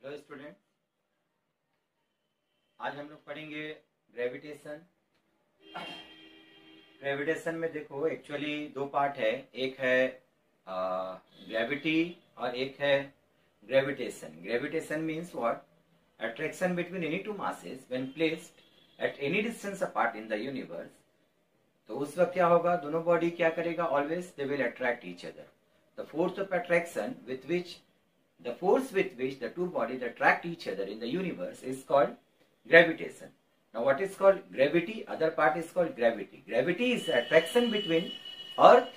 Hello student, आज हम लोग पढ़ेंगे ग्रेविटेशन। ग्रेविटेशन में देखो एक्चुअली दो पार्ट है, एक है ग्रेविटी और एक है gravitation. Gravitation means what? Attraction between any two masses when placed at any distance apart in the universe. तो उस वक्त क्या होगा? दोनों बॉडी क्या करेगा? Always they will attract each other. The force of attraction with which the two bodies attract each other in the universe is called gravitation. Now what is called gravity? Other part is called gravity. Gravity is the attraction between earth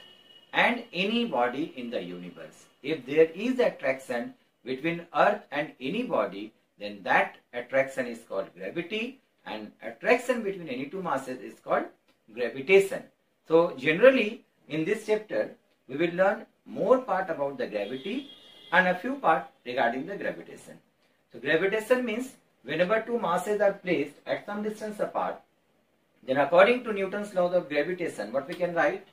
and any body in the universe. If there is attraction between earth and any body, then that attraction is called gravity, and attraction between any two masses is called gravitation. So generally in this chapter we will learn more part about the gravity and a few part regarding the gravitation. So gravitation means whenever two masses are placed at some distance apart, then according to Newton's laws of gravitation, what we can write?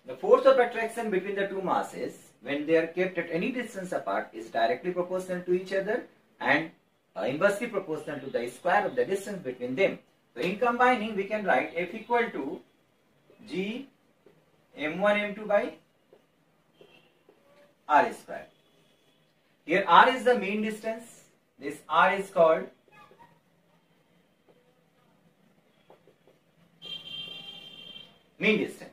The force of attraction between the two masses when they are kept at any distance apart is directly proportional to each other and inversely proportional to the square of the distance between them. So in combining we can write F equal to G m1 m2 by r square. Here r is the mean distance. This r is called mean distance.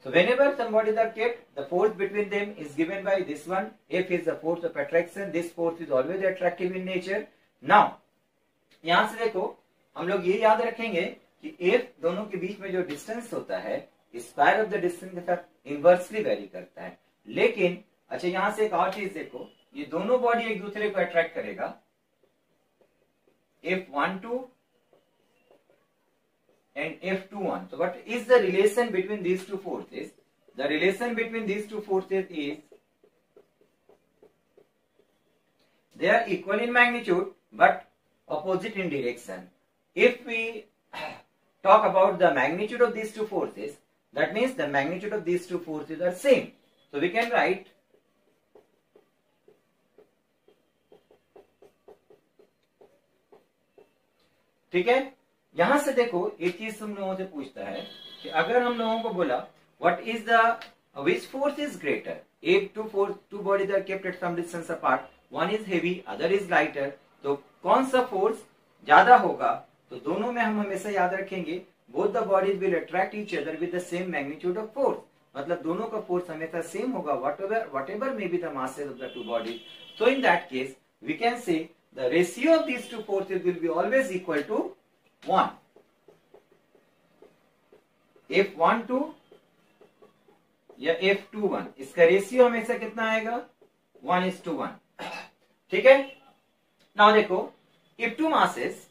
So whenever some bodies are kept, the force between them is given by this one. F is the force of attraction. This force is always attractive in nature. Now यहाँ से देखो हम लोग ये याद रखेंगे कि F दोनों के बीच में जो डिस्टेंस होता है स्क्वायर ऑफ द डिस्टेंस के साथ इनवर्सली वेरी करता है। लेकिन अच्छा यहां से एक और चीज देखो, ये दोनों बॉडी एक दूसरे को अट्रैक्ट करेगा। F12 and F21. So what is the relation between these two forces? The relation between these two forces is they are equal in magnitude but opposite in direction. If we talk about the magnitude of these two forces, that means the magnitude of these two forces are same. So we can write ठीक है। यहां से देखो एक चीज तुम लोगों से पूछता है कि अगर हम लोगों को बोला what is the which force is greater if two bodies are kept at some distance apart, one is heavy other is lighter, तो कौन सा फोर्स ज्यादा होगा? तो दोनों में हम हमेशा याद रखेंगे both the bodies will attract each other with the same magnitude of force. मतलब दोनों का फोर्स हमेशा सेम होगा whatever may be the masses of the two bodies. So in that case we can say the ratio of these two forces will be always equal to 1. F12 या F21 इसका ratio हमेशा कितना आएगा? 1:1. ठीक है। Now देखो if two masses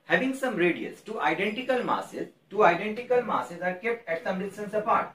having some radius, two identical masses are kept at some distance apart.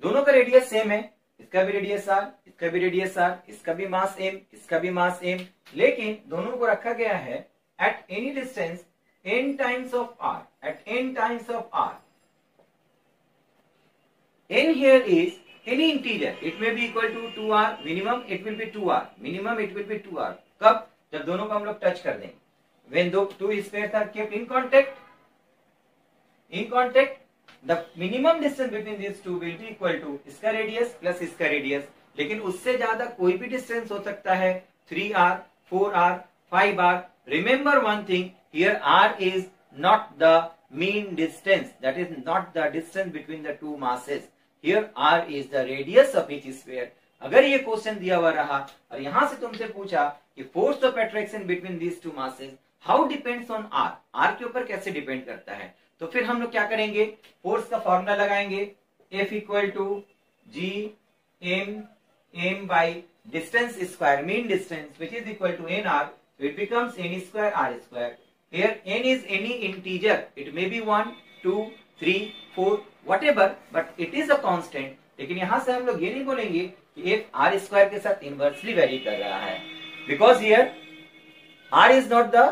दोनों का रेडियस सेम है, इसका भी रेडियस r, इसका भी रेडियस r, इसका भी मास m, इसका भी मास m, लेकिन दोनों को रखा गया है at any distance n times of r, at n times of r. n here is any integer, it may be equal to 2r, minimum it will be 2r, कब? जब दोनों को हम लोग टच कर देंगे, when two spheres are kept in contact, the minimum distance between these two will be equal to इसका radius plus इसका रेडियस। लेकिन उससे ज्यादा कोई भी डिस्टेंस हो सकता है, 3r, 4r, 5r. Remember one thing, here r is not the mean distance, that is not the distance between the two masses. Here r is the radius of each sphere. अगर ये question दिया हुआ रहा और यहां से तुमसे पूछा कि force of attraction between these two masses how depends on r, r के ऊपर कैसे डिपेंड करता है, तो फिर हम लोग क्या करेंगे? फोर्स का फॉर्मूला लगाएंगे F equal to G m by distance square, mean distance, which is equal to nr. So it becomes n square r square. Here n is any integer. It may be 1, 2, 3, 4, whatever, but it is a constant. लेकिन यहाँ से हम लोग ये नहीं बोलेंगे कि एक r स्क्वायर के साथ इनवर्सली वेरी कर रहा है, because here r is not the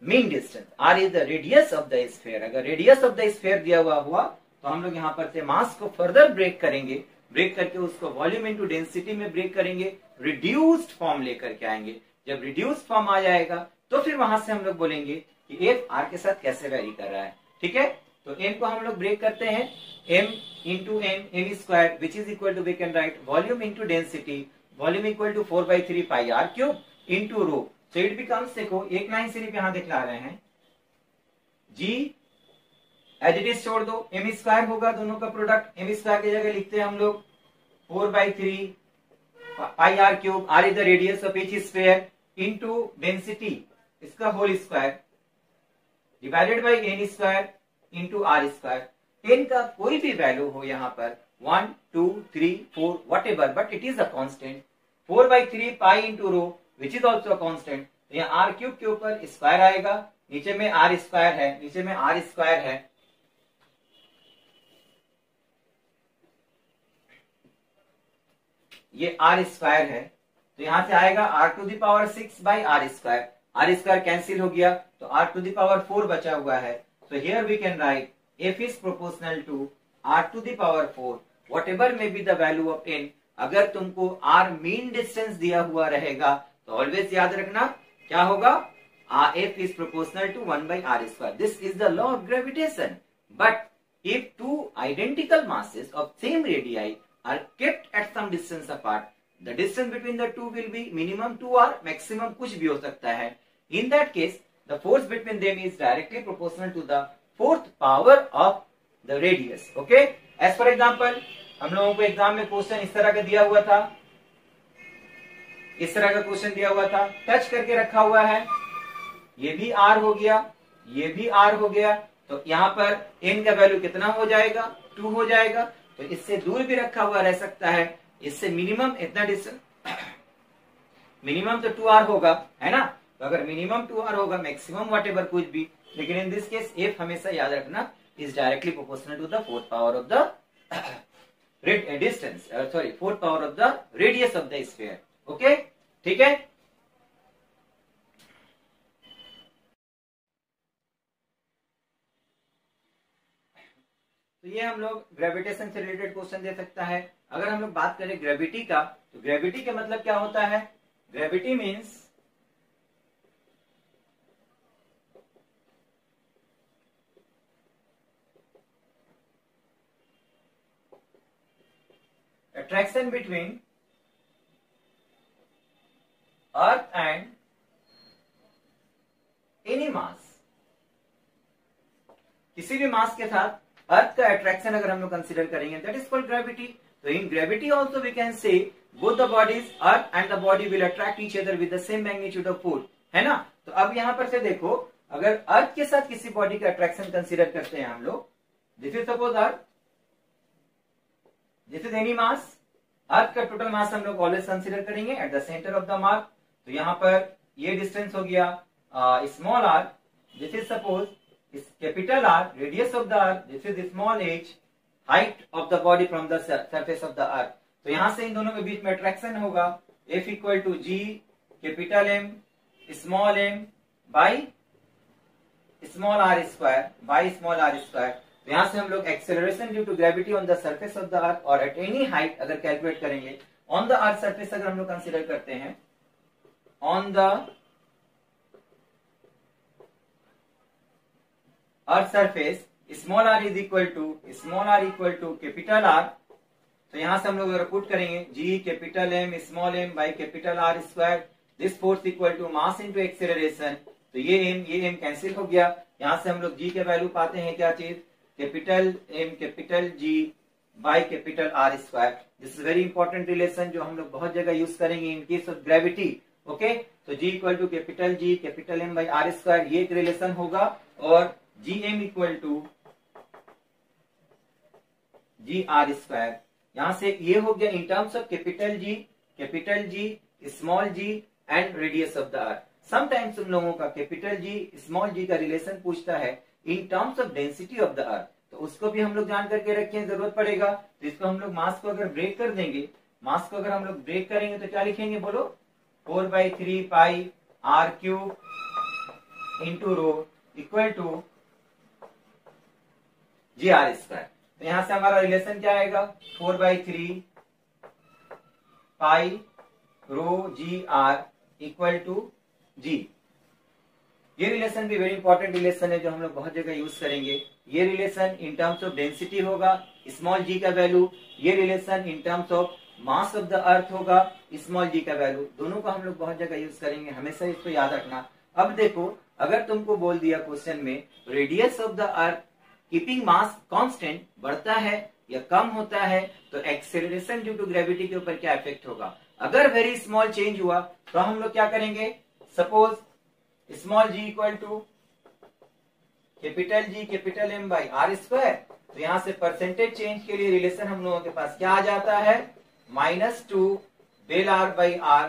mean distance, r is the radius of the sphere. अगर radius of the sphere दिया हुआ तो हम लोग यहाँ पर से मास को फर्दर ब्रेक करेंगे, ब्रेक करके उसको वॉल्यूम इनटू डेंसिटी में ब्रेक करेंगे, रिड्यूस्ड फॉर्म लेकर के आएंगे. जब रिड्यूस्ड फॉर्म आ जाएगा तो फिर वहां से हम लोग बोलेंगे कि एफ आर के साथ कैसे वेरी कर रहा है. ठीक है, तो एम को हम लोग ब्रेक करते हैं, M into N square which is equal to, we can write volume into density, volume equal to 4/3 pi R cube into rho. So it becomes, देखो एक लाइन सिर्फ यहां दिखला रहे हैं, जी एज इट इज छोड़ दो, एम स्क्वायर होगा दोनों का प्रोडक्ट, एम स्क्वायर की जगह लिखते हैं हम लोग 4/3 pi R cube, R is the radius of each sphere, into density इसका whole square divided by N square into R square. N का कोई भी वैल्यू हो यहाँ पर 1, 2, 3, 4 whatever, but it is a constant. 4/3 pi into rho which is also constant. तो यहाँ are cube के ऊपर स्क्वायर आएगा, नीचे में आर स्क्वायर है, नीचे में आर स्क्वायर है, ये आर स्क्वायर है. तो यहां से आएगा R to the power 6 by R square, R square cancel हो गया तो आर टू द पावर 4 बचा हुआ है. So here we can write F is proportional to R to the power 4 whatever may be the value of N. अगर तुमको are mean distance दिया हुआ रहेगा तो ऑलवेज याद रखना क्या होगा, F is proportional to 1 by R square. This is the law of gravitation. But if two identical masses of same radii are kept at some distance apart, the distance between the two will be minimum 2 or maximum कुछ भी हो सकता है. In that case, the force between them is directly proportional to the fourth power of the radius. Okay? As for example, हम लोगों को exam में question इस तरह का दिया हुआ था, इस तरह का क्वेश्चन दिया हुआ था, टच करके रखा हुआ है, ये भी आर हो गया, ये भी आर हो गया, तो यहाँ पर n का वैल्यू कितना हो जाएगा, 2 हो जाएगा. तो इससे दूर भी रखा हुआ रह सकता है, इससे मिनिमम इतना डिस्टेंस, मिनिमम तो 2r होगा, है ना. तो अगर मिनिमम 2r होगा, मैक्सिमम व्हाटएवर कुछ भी, लेकिन इन दिस केस f हमेशा याद रखना is directly proportional to the fourth power of the distance, sorry fourth power of the radius of the sphere. Okay, ठीक है. तो ये हम लोग ग्रेविटेशन से रिलेटेड क्वेश्चन दे सकता है. अगर हम लोग बात करें ग्रेविटी का, तो ग्रेविटी का मतलब क्या होता है, gravity means attraction between earth and any mass. किसी भी मास के साथ अर्थ का अट्रैक्शन अगर हम लोग कंसीडर करेंगे, दैट इज कॉल्ड ग्रेविटी. तो in gravity also we can say both the bodies earth and the body will attract each other with the same magnitude of force, है ना. तो अब यहां पर से देखो, अगर अर्थ के साथ किसी बॉडी का अट्रैक्शन कंसीडर करते हैं हम लोग, this is suppose earth, this is any mass, earth का टोटल मास हम लोग ऑलवेज कंसीडर करेंगे at the centre of the mass. तो यहाँ पर ये डिस्टेंस हो गया small R, this is suppose is capital R, radius of the earth, this is the small h, height of the body from the surface of the earth. तो यहां से इन दोनों के बीच में अट्रैक्शन होगा F equal to G capital M small m by small r square by small r square. तो यहां से हम लोग acceleration due to gravity on the surface of the earth और एट एनी हाइट अगर कैलकुलेट करेंगे, on the earth surface अगर हम लोग कंसिडर करते हैं, on the earth surface small r is equal to capital R. तो यहां से हम लोग अगर पुट करेंगे G capital M small m by capital R square, this force equal to mass into acceleration. तो ये m कैंसिल हो गया. यहां से हम लोग G के वैल्यू पाते हैं क्या चीज, capital M capital G by capital R square. This is very important relation जो हम लोग बहुत जगह यूज करेंगे in case of gravity. Okay, तो G equal to capital G capital M by R square, ये एक रिलेशन होगा. और Gm equal to Gr square, यहां से ये हो गया in terms of capital G, small G and radius of the earth. Sometimes तुम लोगों का कैपिटल जी स्मॉल जी का रिलेशन पूछता है इन terms of density of the earth, तो उसको भी हम लोग जान करके रखें, जरूरत पड़ेगा। तो इसको हम लोग मास को अगर ब्रेक कर देंगे, मास को अगर हम लोग ब्रेक करेंगे तो क्या लिखेंगे बोलो, 4/3 pi r cube into rho equal to GR square. तो यहां से हमारा रिलेशन क्या आएगा, 4/3 pi rho GR equal to G। ये रिलेशन भी वेरी इंपॉर्टेंट रिलेशन है जो हम लोग बहुत जगह यूज करेंगे। ये relation in terms of density होगा, स्मॉल जी का वैल्यू। ये relation in terms of mass of the earth होगा, स्मॉल जी का वैल्यू। दोनों को हम लोग बहुत जगह यूज करेंगे, हमेशा इसको याद रखना। अब देखो, अगर तुमको बोल दिया क्वेश्चन में radius of the earth keeping mass constant बढ़ता है या कम होता है, तो एक्सेलरेशन ड्यू टू ग्रेविटी के ऊपर क्या इफेक्ट होगा। अगर वेरी स्मॉल चेंज हुआ तो हम लोग क्या करेंगे, suppose small G equal to capital G capital M by R square. तो यहां से परसेंटेज चेंज के लिए रिलेशन हम लोगों के पास क्या आ जाता है, -2 del R by R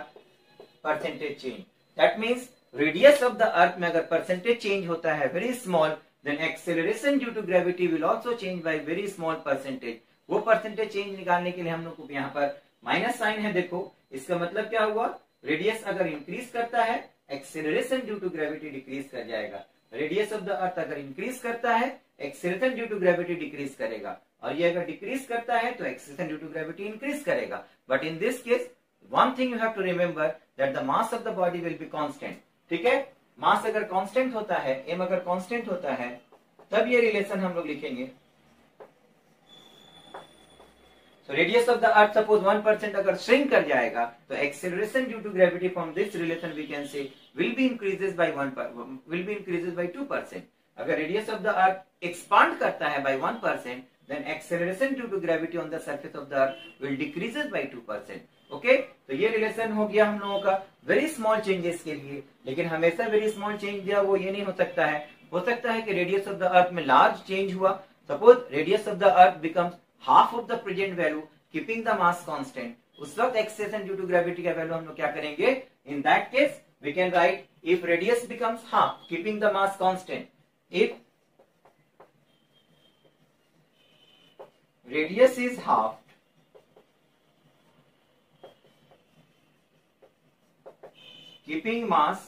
percentage change. That means radius of the earth में अगर परसेंटेज चेंज होता है very small, then acceleration due to gravity will also change by very small percentage. वो परसेंटेज चेंज निकालने के लिए हम लोग को यहाँ पर माइनस साइन है। देखो इसका मतलब क्या हुआ, रेडियस अगर इंक्रीज करता है, acceleration due to gravity decrease कर जाएगा। रेडियस ऑफ द अर्थ अगर इंक्रीज करता है, acceleration due to gravity decrease करेगा, और ये अगर डिक्रीज करता है तो acceleration due to gravity increase करेगा। But in this case one thing you have to remember that the mass of the body will be constant. ठीक है, मास अगर कांस्टेंट होता है, एम अगर कांस्टेंट होता है, तब ये रिलेशन हम लोग लिखेंगे। So radius of the earth suppose 1% अगर shrink कर जाएगा, तो acceleration due to gravity from this relation we can say will be increases by 2%। अगर radius of the earth expand करता है by 1%, then acceleration due to gravity on the surface of the earth will decreases by 2%। Okay, तो ये relation हो गया हम लोगों का वेरी स्मॉल चेंजेस के लिए। लेकिन हमेशा वेरी स्मॉल चेंज दिया वो ये नहीं हो सकता है। हो सकता है कि रेडियस ऑफ द अर्थ में लार्ज चेंज हुआ, suppose radius of the earth becomes half of the present value keeping the mass constant, उस वक्त एक्सेलरेशन ड्यू टू ग्रेविटी का वैल्यू हम लोग क्या करेंगे, in that case we can write if radius becomes half keeping the mass constant, if radius is half keeping mass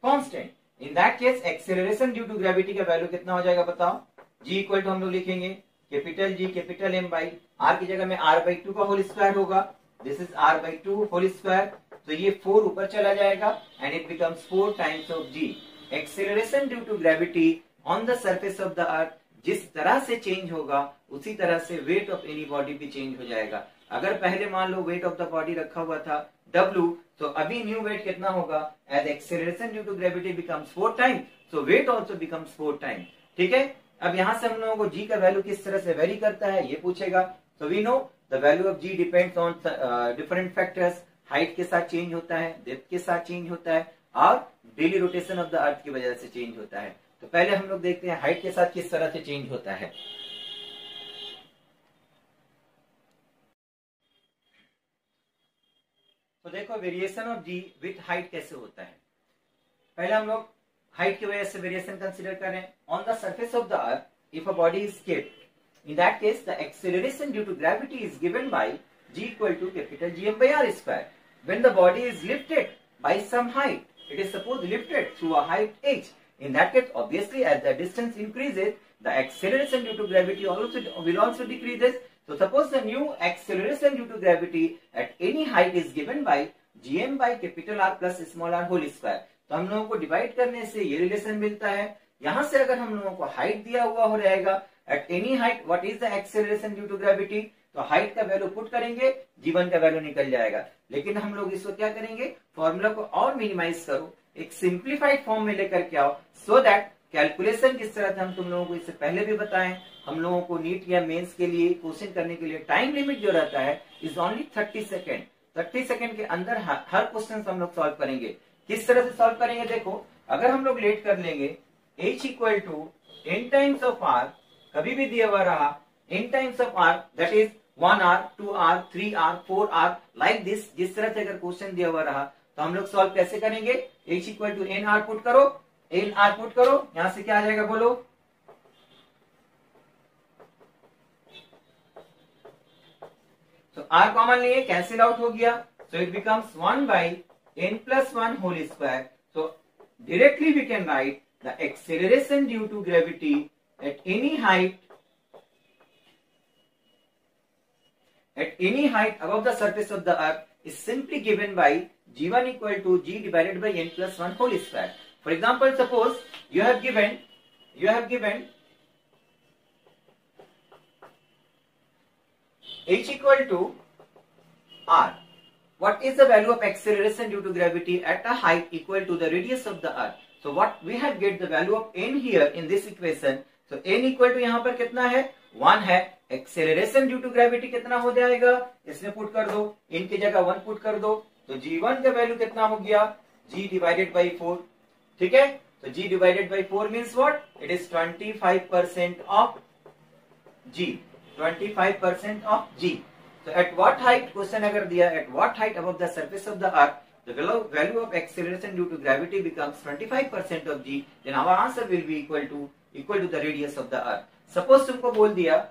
constant, in that case acceleration due to gravity का value कितना हो जाएगा बताओ, जी इक्वल टू हम लोग लिखेंगे capital G capital M by R की जगह में r/2 का होल स्क्वायर होगा, this is r/2 whole square. तो ये 4 ऊपर चला जाएगा and it becomes 4 times of g। Acceleration due to gravity on the surface of the earth जिस तरह से चेंज होगा उसी तरह से वेट ऑफ एनी बॉडी भी चेंज हो जाएगा। अगर पहले मान लो वेट ऑफ द बॉडी रखा हुआ था W, तो अभी न्यू वेट कितना होगा, as acceleration due to gravity becomes 4 times, so weight also becomes 4 times. ठीक है, अब यहां से हम लोगों को g का वैल्यू किस तरह से वेरी करता है ये पूछेगा। तो we know the value of g depends on different factors. Height के साथ चेंज होता है, डेप्थ के साथ चेंज होता है, और डेली रोटेशन ऑफ द अर्थ की वजह से चेंज होता है। तो पहले हम लोग देखते हैं हाइट के साथ किस तरह से चेंज होता है। तो देखो variation of g with height कैसे होता है। पहले हम लोग हाइट की वजह से वेरिएशन कंसीडर करें। On the surface of the earth if a body is kept, in that case the acceleration due to gravity is given by g equal to capital Gm by r square. When the body is lifted by some height, it is suppose lifted through a height h, in that case obviously as the distance increases the acceleration due to gravity will also decreases। So suppose the new acceleration due to gravity at any height is given by Gm by capital R plus small r whole square। तो हम लोगों को divide करने से ये relation मिलता है। यहां से अगर हम लोगों को हाइट दिया हुआ हो रहेगा at any height what is the acceleration due to gravity, तो हाइट का वैल्यू पुट करेंगे, g1 का वैल्यू निकल जाएगा। लेकिन हम लोग इसको क्या करेंगे, फॉर्मूला को और मिनिमाइज करो, एक सिंप्लीफाइड फॉर्म में लेकर के आओ, सो दैट कैलकुलेशन किस तरह से हम तुम लोगों को इससे पहले भी बताएं। हम लोगों को नीट या मेंस के लिए क्वेश्चन करने के लिए टाइम लिमिट जो रहता है इज ओनली 30 सेकेंड। 30 सेकेंड के अंदर हर क्वेश्चन हम लोग सॉल्व करेंगे। किस तरह से सॉल्व करेंगे, देखो अगर हम लोग लेट कर लेंगे h equal to 10 times of r, कभी भी दिया हुआ रहा n times of r, that is 1r, 2r, 3r, 4r, like this. जिस तरह से अगर क्वेश्चन दिया हुआ रहा तो हम लोग सॉल्व कैसे करेंगे? h equal to N R put करो, एन आर पुट करो, यहां से क्या आ जाएगा बोलो? तो r कॉमन लिए, कैंसिल आउट हो गया, so it becomes 1 by n plus 1 whole square. So directly we can write the acceleration due to gravity at any height above the surface of the earth is simply given by g1 equal to g divided by n plus 1 whole square. For example, suppose you have given h equal to r. What is the value of acceleration due to gravity at a height equal to the radius of the earth? So what we have get the value of n here in this equation. So n equal to यहाँ पर कितना है? 1 है. Acceleration due to gravity कितना हो जाएगा? इसमें पुट कर दो, इन की जगह 1 पुट कर दो, तो g1 का वैल्यू कितना हो गया? g divided by 4. ठीक है, तो g divided by 4 means what? It is 25% of g. 25% of g. So at what height, question अगर दिया at what height above the surface of the earth the value of acceleration due to gravity becomes 25% of g, then our answer will be equal to the radius of the earth. Suppose तुमको बोल दिया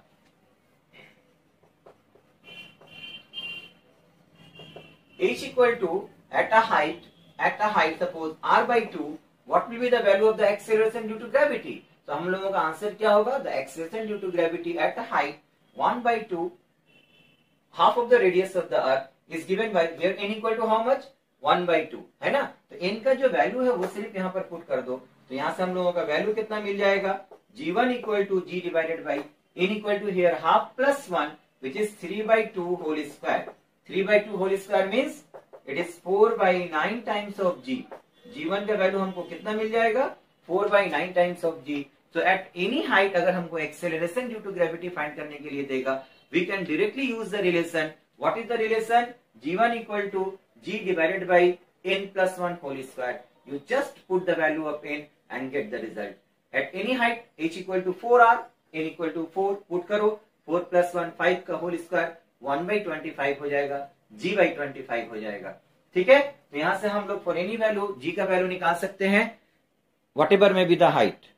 h equal to at a height suppose r by 2, what will be the value of the acceleration due to gravity? तो हम लोगों का answer क्या होगा? The acceleration due to gravity at a height 1 by 2, half of the radius of the earth, is given by where n equal to how much? 1 by 2, है ना? तो n का जो वैल्यू है वो सिर्फ यहाँ पर पुट कर दो, तो यहाँ से हम लोगों का वैल्यू कितना मिल जाएगा? g1 equal to g divided by n equal to here half plus 1, which is 3 by 2 whole square. 3 by 2 whole square means it is 4 by 9 times of g. g1 का वैल्यू हमको कितना मिल जाएगा? 4 by 9 times of g. So at any height अगर हमको acceleration due to gravity find करने के लिए देगा, we can directly use the relation. What is the relation? g1 equal to g divided by n plus 1 whole square. You just put the value of n and get the result. At any height h equal to 4r, n equal to 4 put करो, 4 plus 1 5 का whole square 1 by 25 हो जाएगा, g by 25 हो जाएगा. ठीक है, तो यहां से हम लोग for any value g का वैल्यू निकाल सकते हैं, whatever may be the height.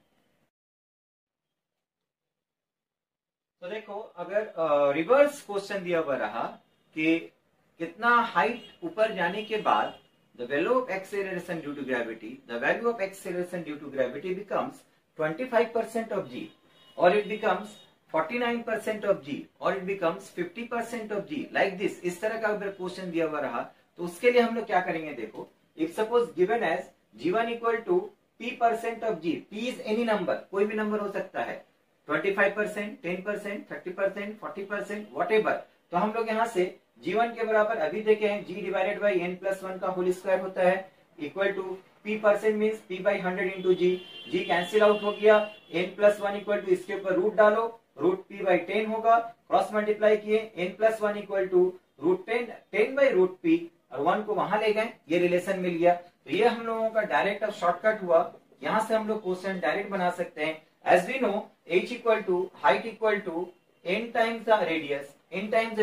तो देखो अगर रिवर्स क्वेश्चन दिया हुआ रहा कि कितना हाइट ऊपर जाने के बाद the value of acceleration due to gravity becomes 25% of g, or it becomes 49% of g, or it becomes 50% of g, like this. इस तरह का अगर क्वेश्चन दिया हुआ रहा तो उसके लिए हम लोग क्या करेंगे? देखो, if suppose given as g1 equal to p% of g, p is any number, कोई भी नंबर हो सकता है, 25%, 10%, 30%, 40%, whatever. तो हम लोग यहाँ से g1 के बराबर अभी देखे हैं g divided by n plus 1 का होल स्क्वायर होता है, equal to p% means p by 100 into g cancel out हो गया, n प्लस 1 इक्वल टू इसके ऊपर रूट डालो, रूट p बाई 10 होगा, क्रॉस मल्टीप्लाई किए, n plus 1 equal to root 10 by root p, और 1 को वहां ले गए, ये रिलेशन मिल गया. तो ये हम लोगों का डायरेक्ट अब शॉर्टकट हुआ, यहाँ से हम लोग क्वेश्चन डायरेक्ट बना सकते हैं. As we know, h equal to height equal to n times the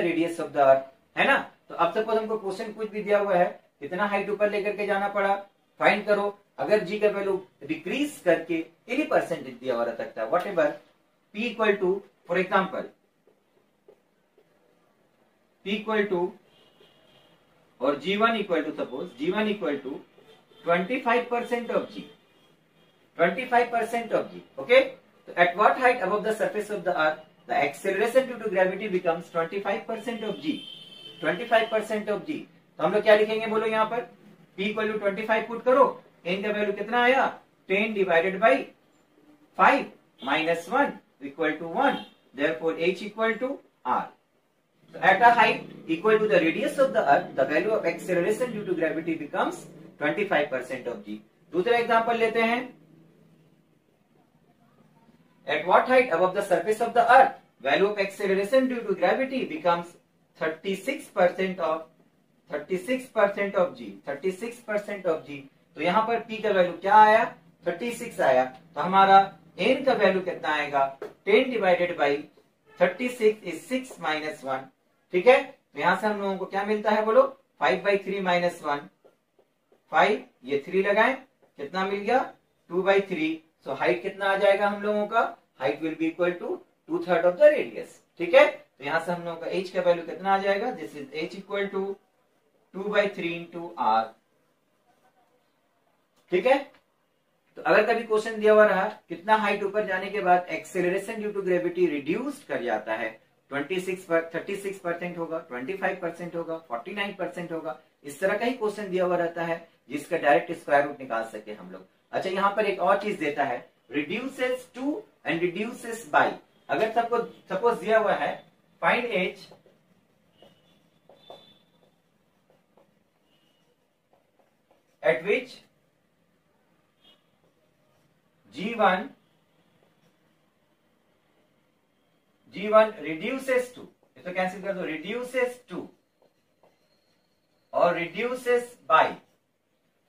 radius of the earth, है ना? तो अब सपोज हमको क्वेश्चन कुछ भी दिया हुआ है, कितना हाइट ऊपर लेकर के जाना पड़ा, फाइंड करो. अगर g का वैल्यू डिक्रीज करके एनी परसेंटेज दिया हुआ रह सकता है, whatever p equal to, for example p equal to और g1 equal to, suppose g1 equal to 25% of g, 25% of g. Okay, so at what height above the surface of the earth the acceleration due to gravity becomes 25% of g, 25% of g. तो हम लोग क्या लिखेंगे बोलो? यहाँ पर p equal to 25 put करो, n का वैल्यू कितना आया? 10 divided by 5 minus 1 equal to 1, therefore h equal to r. So at a height equal to the radius of the earth the value of acceleration due to gravity becomes 25% of g. दूसरा example लेते हैं. At what height above the surface of the earth value of acceleration due to gravity becomes 36% of g, 36% of g. तो यहाँ पर p का value क्या आया? 36 आया. तो हमारा n का वैल्यू कितना आएगा? 10 डिवाइडेड बाई 36 इज 6 माइनस 1। ठीक है, तो यहां से हम लोगों को क्या मिलता है बोलो, 5/3 माइनस 1, 5, ये 3 लगाएं, कितना मिल गया 2/3। सो हाइट कितना आ जाएगा हम लोगों का, height will be equal to 2/3 of the radius. ठीक है, तो यहां से हम लोगों का h का वैल्यू कितना आ जाएगा, this is h equal to 2/3 into r। ठीक है, तो अगर कभी क्वेश्चन दिया हुआ रहा कितना हाइट ऊपर जाने के बाद acceleration due to gravity reduced कर जाता है, 36% होगा, 25% होगा, 49% होगा, इस तरह का ही क्वेश्चन दिया हुआ रहता है जिसका डायरेक्ट स्क्वायर रूट निकाल सके हम लोग। अच्छा, यहाँ पर एक और चीज देता है, reduces to and reduces by. अगर सपोज दिया हुआ है find h at which G1 reduces to, इसको कैंसिल कर दो, reduces to और reduces by,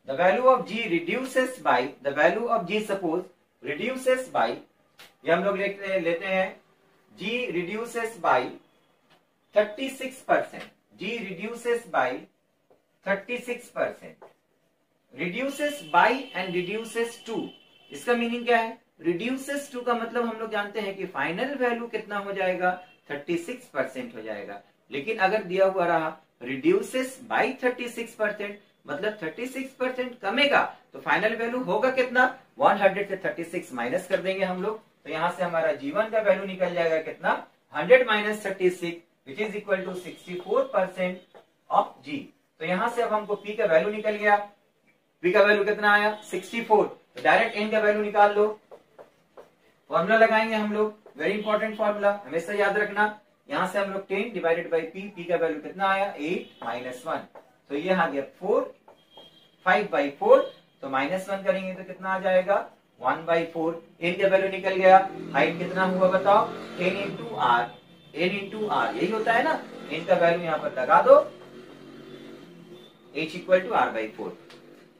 the value of G reduces by, the value of G suppose reduces by, ये हम लोग लेते हैं G reduces by 36%, G reduces by 36%, reduces by and reduces to, इसका मीनिंग क्या है, रिड्यूसेस टू का मतलब हम लोग जानते हैं कि फाइनल वैल्यू कितना हो जाएगा, 36% हो जाएगा। लेकिन अगर दिया हुआ रहा रिड्यूसेस बाय 36%, मतलब 36% कमेगा, तो फाइनल वैल्यू होगा कितना, 100 से 36 माइनस कर देंगे हम लोग, तो यहां से हमारा G1 का वैल्यू निकल जाएगा कितना, 100 minus 36 which is equal to 64% of G। तो यहां से अब हमको P का वैल्यू निकल गया, P का वैल्यू कितना आया 64, तो डायरेक्ट n का वैल्यू निकाल लो। फॉर्मूला लगाएंगे हम लोग, वेरी इंपॉर्टेंट फॉर्मूला, हमेशा याद रखना। यहां से हम लोग 10 डिवाइडेड बाई p का वैल्यू कितना आया 8 माइनस 1, तो ये आ गया 4, 5/4, तो -1 करेंगे तो कितना आ जाएगा 1/4। n का वैल्यू निकल गया, हाइट कितना हुआ बताओ, n into R, n into R यही होता है ना, n का वैल्यू यहाँ पर लगा दो, h इक्वल टू r/4।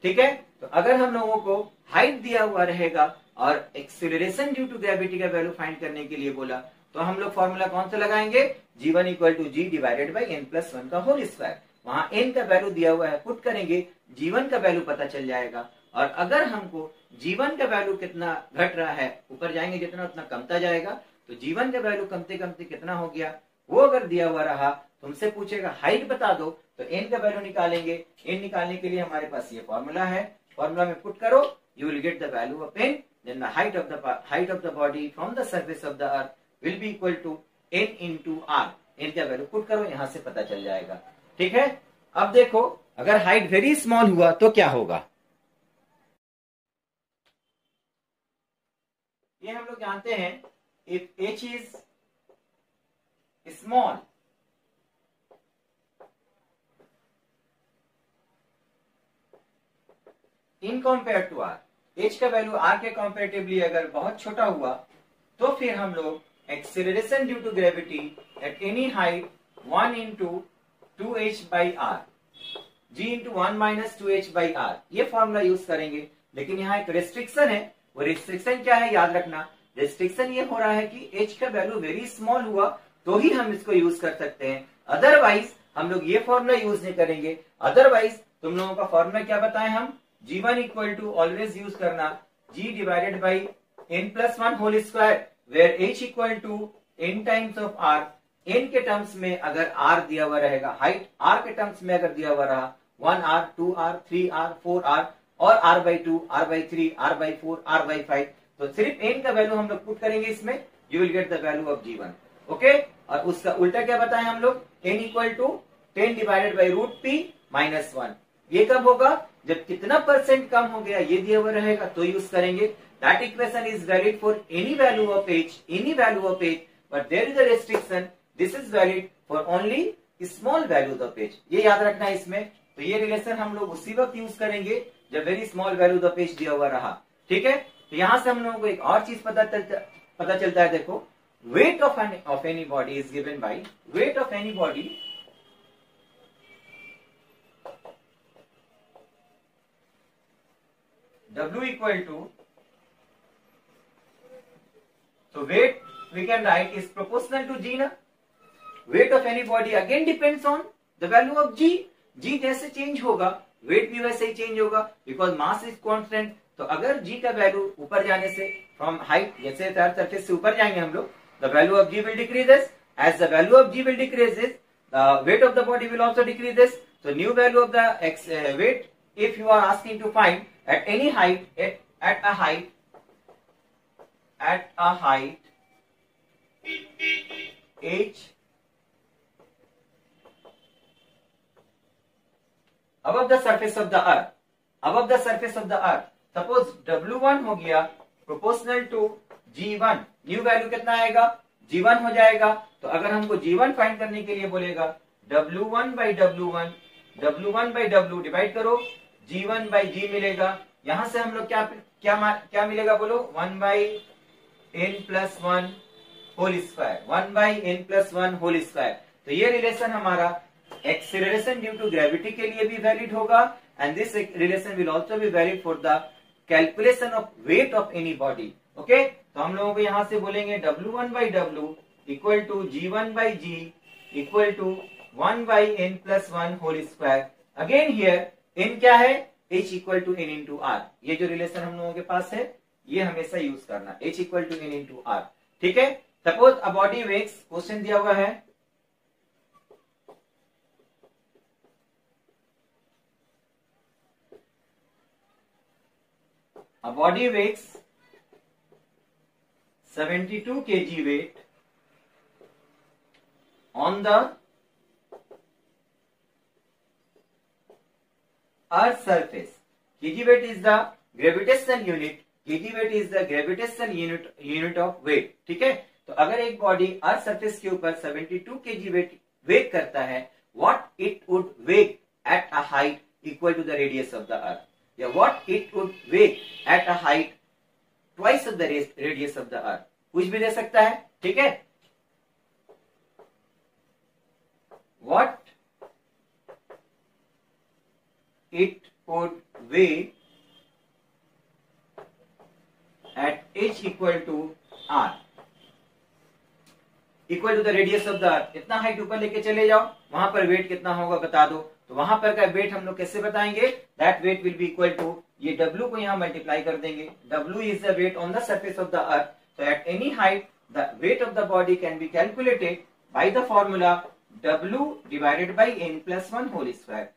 ठीक है, तो अगर हम लोगों को हाइट दिया हुआ रहेगा और एक्सीलरेशन ड्यू टू ग्रेविटी का वैल्यू फाइंड करने के लिए बोला, तो हम लोग फॉर्मूला कौन सा लगाएंगे, G1 equal to G divided by n+1 का होल स्क्वायर। वहां n का वैल्यू दिया हुआ है, पुट करेंगे, G1 का वैल्यू पता चल जाएगा। और अगर हमको G1 का वैल्यू कितना घट रहा है, ऊपर जाएंगे जितना उतना कमता जाएगा, तो G1 का वैल्यू कमते कमते कितना हो गया, वो अगर दिया हुआ रहा, तुमसे पूछेगा हाइट बता दो, तो n का वैल्यू निकालेंगे। n निकालने के लिए हमारे पास ये फॉर्मूला है, फॉर्मूला में पुट करो, you will get the value of n, then the height of the body from the surface of the earth will be equal to n into r। n का value put करो, यहां से पता चल जाएगा। ठीक है, अब देखो अगर हाइट वेरी स्मॉल हुआ तो क्या होगा, ये हम लोग जानते हैं, if h is small in compare to R, h का वैल्यू r के कंपेरेटिवली अगर बहुत छोटा हुआ, तो फिर हम लोग acceleration due to gravity at any height 1 into 2h/r, g into 1 minus 2h/r, ये फॉर्मूला यूज करेंगे। लेकिन यहाँ एक रेस्ट्रिक्शन है, वो रेस्ट्रिक्शन क्या है याद रखना, रेस्ट्रिक्शन ये हो रहा है कि h का वैल्यू वेरी स्मॉल हुआ तो ही हम इसको यूज कर सकते हैं, अदरवाइज हम लोग ये फॉर्मूला यूज नहीं करेंगे। अदरवाइज तुम लोगों का फॉर्मूला क्या बताएं हम, G1 equal to always use करना G divided by n+1 whole square, where h equal to n times of r। n के टर्म्स में अगर r दिया हुआ रहेगा, हाइट r के टर्म्स में अगर दिया हुआ रहा 1r, 2r, 3r, 4r और r/2, r/3, r/4, r/5, तो सिर्फ n का वैल्यू हम लोग पुट करेंगे इसमें, you will get the value of G1। Okay, और उसका उल्टा क्या बताएं हम लोग, n equal to 10 divided by √p -1। ये कब होगा, जब कितना परसेंट कम हो गया ये दिया हुआ रहेगा तो यूज करेंगे। That equation is valid for any value of h, but there is a restriction, this is valid for only small values of h। ये याद रखना है इसमें। तो ये रिलेशन हम लोग उसी वक्त यूज करेंगे जब very small values of h दिया हुआ रहा। ठीक है, तो यहां से हम लोगों को एक और चीज पता चलता है, देखो weight of any body is given by weight of any body W equal to, तो weight we can write is proportional to g ना. Weight of any body again depends on the value of g. g जैसे change होगा wait भी वैसे ही change होगा because mass is constant. तो अगर g का वैल्यू ऊपर जाने से फ्रॉम हाइट जैसे अर्थ सरफेस से ऊपर जाएंगे हम लोग, the value of g will decreases. As the value of g will decreases, the weight of the body will also decreases. So new value of the weight, if you are asking to find at any height, at a height h above the surface of the earth, suppose W1 हो गया proportional to G1, new value कितना आएगा G1 हो जाएगा. तो अगर हमको G1 find करने के लिए बोलेगा W1 by W डिवाइड करो G1 by G मिलेगा. यहां से हम लोग क्या मिलेगा बोलो, 1 by n plus 1 whole square, 1 by n plus 1 whole square. तो ये रिलेशन हमारा एक्सीलरेशन ड्यू टू ग्रेविटी के लिए भी वैलिड होगा and this relation will also be valid for the calculation of weight of any body. Okay, तो हम लोगों को यहां से बोलेंगे W1 by W equal to G1 by G equal to 1 by n plus 1 whole square. Again here n क्या है, h equal to n into r. ये जो रिलेशन हम लोगों के पास है ये हमेशा यूज करना, h equal to n into r. ठीक है. Suppose a body weighs, question दिया हुआ है a body weighs 72 kg weight on the earth's surface. Kg weight is the gravitational unit. Kg weight is the gravitational unit of weight. ठीक है. तो अगर एक बॉडी अर्थ सरफेस के ऊपर 72 kg वेट करता है, what it would weigh at a height equal to the radius of the earth. या what it would weigh at a height twice of the radius of the earth. कुछ भी दे सकता है. ठीक है. What it would weigh at h equal to r equal to the radius of the earth. इतना height ऊपर लेके चले जाओ, वहां पर वेट कितना होगा बता दो. तो वहां पर का वेट हम लोग कैसे बताएंगे, that weight will be equal to, ये W को यहां मल्टीप्लाई कर देंगे. W is the weight on the surface of the earth. So at any height, the weight of the body can be calculated by the formula W divided by n plus 1 whole square.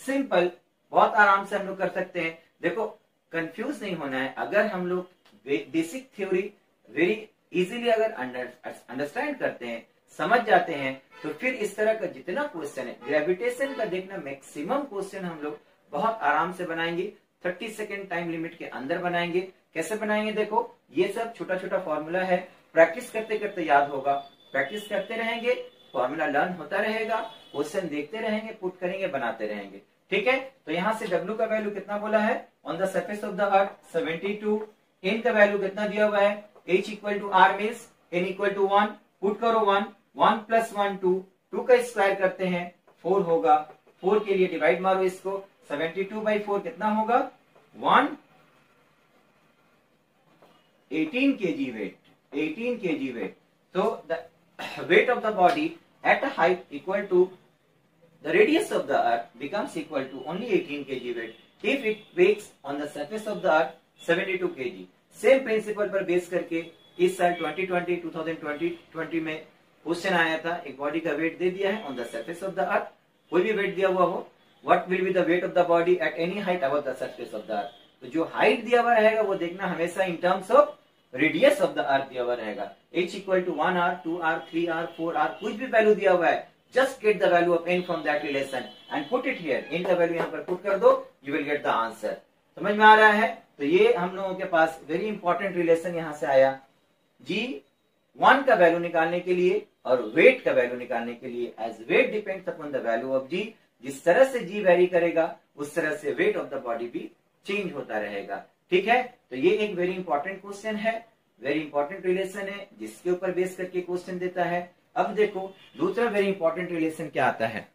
Simple, बहुत आराम से हम लोग कर सकते हैं. देखो confuse नहीं होना है. अगर हम लोग बेसिक थ्योरी वेरी इजीली अगर अंडरस्टैंड करते हैं, समझ जाते हैं, तो फिर इस तरह का जितना क्वेश्चन है ग्रेविटेशन का देखना, मैक्सिमम क्वेश्चन हम लोग बहुत आराम से बनाएंगे. 30 सेकेंड टाइम लिमिट के अंदर बनाएंगे. कैसे बनाएंगे देखो, ये सब छोटा छोटा फॉर्मूला है. प्रैक्टिस करते करते याद होगा. प्रैक्टिस करते रहेंगे, फॉर्मूला लर्न होता रहेगा, क्वेश्चन देखते रहेंगे, पुट करेंगे, बनाते रहेंगे. ठीक है. तो यहाँ से W का वैल्यू कितना बोला है, on the surface of the earth 72. n का वैल्यू कितना दिया हुआ है, h equal to r means n equal to 1. Put करो 1 प्लस 1 2 का स्क्वायर करते हैं 4 होगा. 4 के लिए डिवाइड मारो इसको. 72 by 4 कितना होगा, 18 kg weight. 18 kg weight. So the weight of the body at a height equal to the radius of the earth becomes equal to only 18 kg weight if it weighs on the surface of the earth 72 kg. Same principle पर base करके इस साल 2020 में question आया था. एक body का wait दे दिया है on the surface of the अर्थ, कोई भी वेट दिया हुआ हो, what will be the weight of the body at any height above the surface of the earth. तो जो हाइट दिया हुआ रहेगा वो देखना हमेशा इन terms of radius of the earth दिया हुआ रहेगा. h equal to 1r 2r 3r 4r कुछ भी वैल्यू दिया हुआ है, just get the value of n from that relation and put it here. n का वैल्यू यहाँ पर पुट कर दो, you will get the answer. समझ में आ रहा है. तो ये हम लोगों के पास वेरी इंपॉर्टेंट रिलेशन यहां से आया. G1 का वैल्यू निकालने के लिए और वेट का वैल्यू निकालने के लिए, as weight depends upon the value of G. जिस तरह से G वेरी करेगा उस तरह से वेट ऑफ द बॉडी भी चेंज होता रहेगा. ठीक है. तो ये एक वेरी इंपॉर्टेंट क्वेश्चन है, वेरी इंपॉर्टेंट रिलेशन है जिसके ऊपर बेस करके क्वेश्चन देता है. अब देखो दूसरा वेरी इंपॉर्टेंट रिलेशन क्या आता है.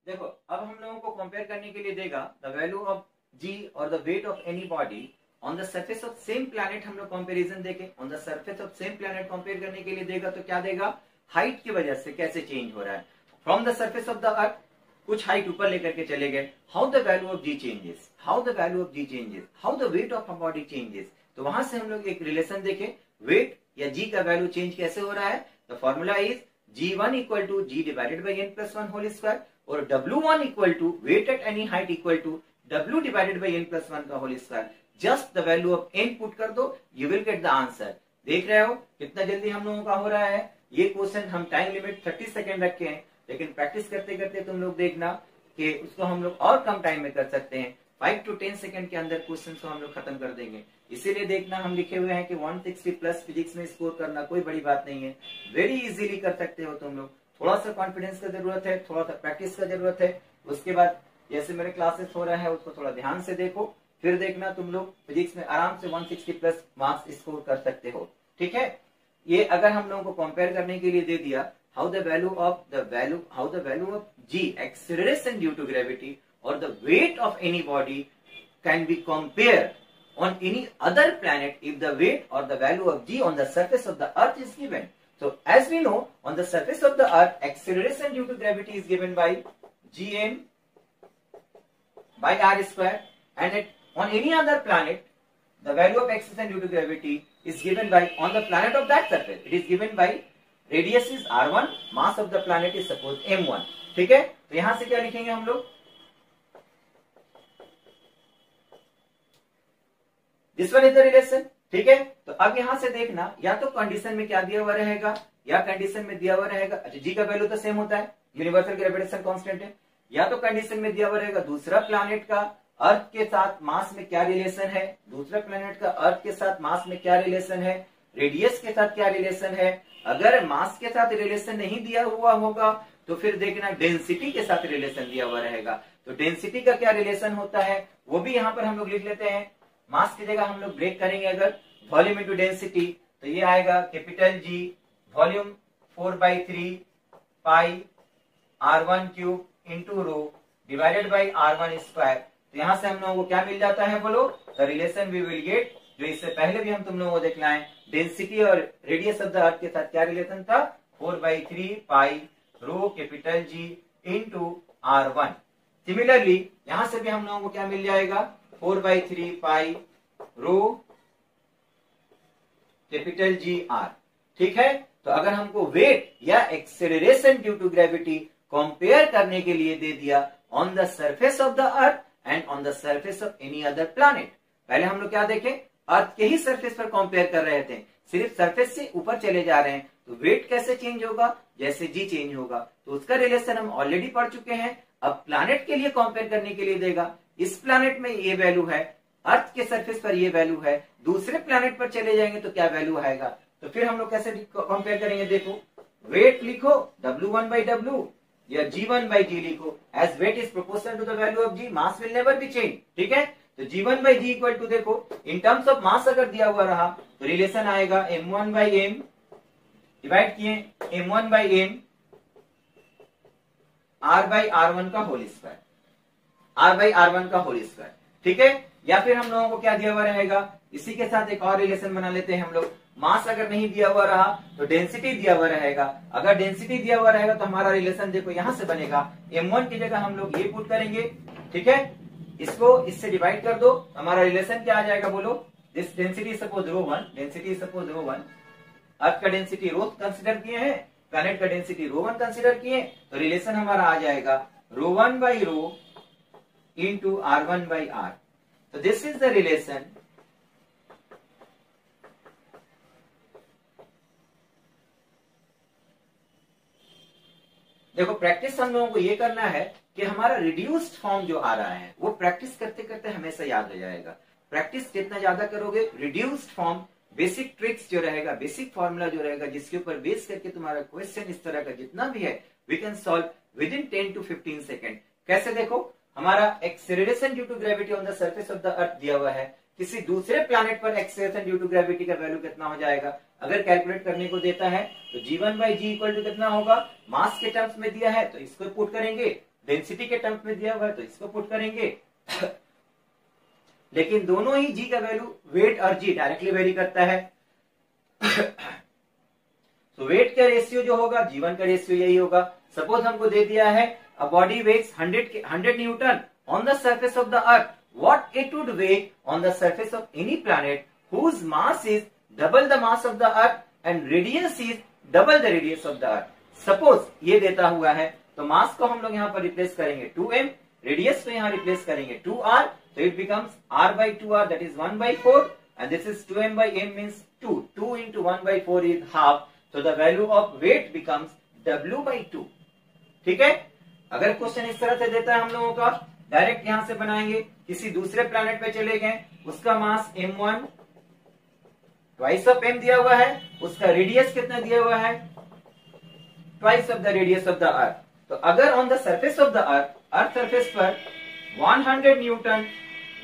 देखो अब हम लोगों को कंपेयर करने के लिए देगा द वैल्यू ऑफ G और the weight of any body on the surface of same planet हम लोग कंपैरिजन देखें, on the surface of same planet compare करने के लिए देगा तो क्या देगा, हाइट की वजह से कैसे चेंज हो रहा है, from the surface of the earth कुछ हाइट ऊपर लेकर के चले गए, how the value of G changes, how the value of G changes, how the weight of a body changes. तो वहां से हम लोग एक रिलेशन देखें, वेट या जी का वैल्यू चेंज कैसे हो रहा है। The formula is G1 equal to G divided by n+1 whole square, और W1 equal to weight at any height equal to W divided by n+1 का whole square. Just the value of n put कर दो, you will get the answer. देख रहे हो कितना जल्दी हम लोगों का हो रहा है। ये क्वेश्चन हम टाइम लिमिट 30 सेकेंड रखे हैं, लेकिन प्रैक्टिस करते करते तुम लोग देखना कि उसको हम लोग और कम टाइम में कर सकते हैं। 5 to 10 सेकंड के अंदर क्वेश्चन को हम लोग खत्म कर देंगे। इसीलिए देखना हम लिखे हुए हैं कि 160 प्लस फिजिक्स में स्कोर करना कोई बड़ी बात नहीं है, वेरी इजीली कर सकते हो तुम लोग। थोड़ा सा कॉन्फिडेंस का जरूरत है, थोड़ा सा प्रैक्टिस का जरूरत है। उसके बाद जैसे मेरे क्लासेस हो रहा है उसको थोड़ा ध्यान से देखो, फिर देखना तुम लोग फिजिक्स में आराम से 160 प्लस मार्क्स स्कोर कर सकते हो। ठीक है, ये अगर हम लोगों को कंपेयर करने के लिए दे दिया, how the value of g acceleration due to gravity or the weight of any body can be compared on any other planet if the weight or the value of g on the surface of the earth is given. So as we know, on the surface of the earth acceleration due to gravity is given by gm by r square, and on any other planet the value of acceleration due to gravity is given by, on the planet of that surface it is given by radius is r1, mass of the planet is suppose m1। ठीक है, तो यहां से क्या लिखेंगे हम लोग, this one is the relation. ठीक है, तो अब यहां से देखना, या तो कंडीशन में क्या दिया हुआ रहेगा, या कंडीशन में दिया हुआ रहेगा, अच्छा जी का वैल्यू तो सेम होता है, यूनिवर्सल ग्रेविटेशन कांस्टेंट है, या तो कंडीशन में दिया हुआ रहेगा दूसरा प्लैनेट का अर्थ के साथ मास में क्या रिलेशन है, दूसरा प्लैनेट का अर्थ के साथ मास में क्या रिलेशन है, रेडियस के साथ क्या रिलेशन है। अगर मास के साथ रिलेशन नहीं दिया हुआ होगा तो फिर देखना डेंसिटी के साथ रिलेशन दिया हुआ रहेगा। तो डेंसिटी का क्या रिलेशन होता है वो भी यहाँ पर हम लोग लिख लेते हैं। मास की जगह हम लोग ब्रेक करेंगे अगर वॉल्यूम इंटू डेंसिटी, तो ये आएगा capital G volume 4/3 pi r1 cube into row divided by r1 square. तो यहाँ से हम लोगों को क्या मिल जाता है बोलो, the relation we will get, जो इससे पहले भी हम तुम लोगों को देखना है, डेंसिटी और रेडियस ऑफ द अर्थ के साथ क्या रिलेशन था, 4/3 pi rho capital G into r1। Similarly यहां से भी हम लोगों को क्या मिल जाएगा, 4/3 पाई रो कैपिटल जी r। ठीक है, तो अगर हमको वेट या acceleration due to gravity compare करने के लिए दे दिया on the surface of the earth and on the surface of any other planet. पहले हम लोग क्या देखें, अर्थ के ही सरफेस पर कंपेयर कर रहे थे, सिर्फ सरफेस से ऊपर चले जा रहे हैं, तो वेट कैसे चेंज होगा, जैसे जी चेंज होगा, तो उसका रिलेशन हम ऑलरेडी पढ़ चुके हैं। अब प्लैनेट के लिए कंपेयर करने के लिए देगा, इस प्लैनेट में ये वैल्यू है, अर्थ के सरफेस पर ये वैल्यू है, दूसरे प्लैनेट पर चले जाएंगे तो क्या वैल्यू आएगा। तो फिर हम लोग कैसे कंपेयर करेंगे, देखो वेट लिखो W1/W या G1/G लिखो, as weight is proportional to the value of G, mass will never be change. ठीक है, तो G1/G इक्वल टू देखो इन टर्म्स ऑफ मास अगर दिया हुआ रहा तो रिलेशन आएगा m1/m डिवाइड किए m1/m r/r1 का होल स्क्वायर, r/r1 का होल स्क्वायर। ठीक है, या फिर हम लोगों को क्या दिया हुआ रहेगा, इसी के साथ एक और रिलेशन बना लेते हैं हम लोग। मास अगर नहीं दिया हुआ रहा तो डेंसिटी दिया हुआ रहेगा, अगर डेंसिटी दिया हुआ रहेगा तो हमारा रिलेशन देखो यहां से बनेगा, m1 की जगह हम लोग ये पुट करेंगे। ठीक है, इसको इससे डिवाइड कर दो, हमारा रिलेशन क्या आ जाएगा बोलो, this density suppose ρ1, density suppose ρ1, earth का डेंसिटी रो कंसीडर किए हैं, प्लैनेट का डेंसिटी ρ1 कंसीडर किए, तो रिलेशन हमारा आ जाएगा ρ1/ρ इंटू r1/r। तो दिस इज द रिलेशन देखो प्रैक्टिस हम लोगों को ये करना है कि हमारा रिड्यूस्ड फॉर्म जो आ रहा है वो प्रैक्टिस करते करते हमेशा याद हो जाएगा। प्रैक्टिस जितना ज्यादा करोगे, रिड्यूस्ड फॉर्म, बेसिक ट्रिक्स जो रहेगा, बेसिक फॉर्मूला जो रहेगा, जिसके ऊपर बेस करके तुम्हारा क्वेश्चन इस तरह का जितना भी है we can solve within 10 to 15 second. कैसे, देखो हमारा acceleration due to gravity on the surface of the earth दिया हुआ है, किसी दूसरे प्लैनेट पर एक्सेलरेशन ड्यू टू ग्रेविटी का वैल्यू कितना हो जाएगा, अगर कैलकुलेट करने को देता है तो G1/G इक्वल टू कितना होगा, मास के टर्म्स में दिया है तो इसको पुट करेंगे, डेंसिटी के टर्म्स में दिया हुआ है तो इसको पुट करेंगे, लेकिन दोनों ही g का वैल्यू, वेट और g डायरेक्टली वेरी करता है। तो वेट का रेशियो जो होगा, g1 का रेशियो यही होगा। सपोज हमको दे दिया है a body weighs 100 newton on the surface of the earth, what it would weigh on the surface of any planet whose mass is double the mass of the earth and radius is double the radius of the earth. Suppose ये देता हुआ है, तो मास को हम लोग यहाँ पर रिप्लेस करेंगे 2m, रेडियस को यहाँ रिप्लेस करेंगे 2r, so it becomes r by 2r, that is 1 by 4, and this is 2m by m means 2. 2 into 1 by 4 is half, so the value of weight becomes w by 2. ठीक है, अगर question इस तरह से देता है हम लोगों का, डायरेक्ट यहां से बनाएंगे। किसी दूसरे प्लैनेट पे चले गए, उसका मास m1 ट्वाइस ऑफ m दिया हुआ है, उसका रेडियस कितना दिया हुआ है, twice of the radius of the earth. तो अगर on the surface of the earth surface पर 100 Newton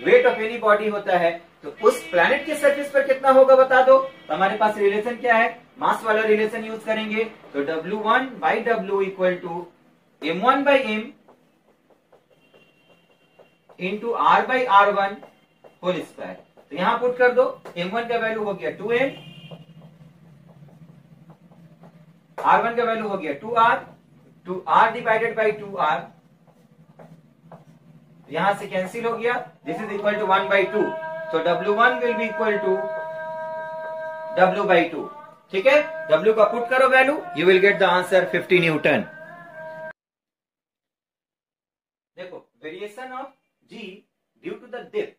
wait of any body होता है, तो उस प्लैनेट के सरफेस पर कितना होगा बता दो। तो हमारे पास रिलेशन क्या है, मास वाला रिलेशन यूज करेंगे। तो W1 by W equal to M1 by M into R by R1 whole square. तो यहां पुट कर दो, M1 का वैल्यू हो गया 2M, R1 का वैल्यू हो गया 2R, 2R divided by 2R, यहां से कैंसिल हो गया, this is equal to 1 by 2, so W1 will be equal to W by 2। ठीक है, W का पुट करो value, you will get the answer 50 newton. देखो, variation of G due to the depth,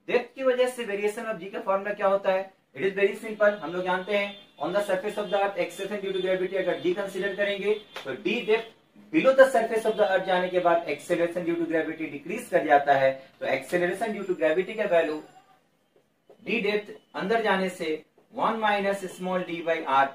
depth की वजह से वेरिएशन ऑफ G का formula क्या होता है, इट इज वेरी सिंपल। हम लोग जानते हैं on the surface of the earth acceleration due to gravity अगर D कंसीडर करेंगे, तो D depth below the surface of the earth जाने के बाद acceleration due to gravity decrease कर जाता है। तो एक्सेलरेशन ड्यू टू ग्रेविटी का वैल्यू D डेप्थ अंदर जाने से 1 minus small d by R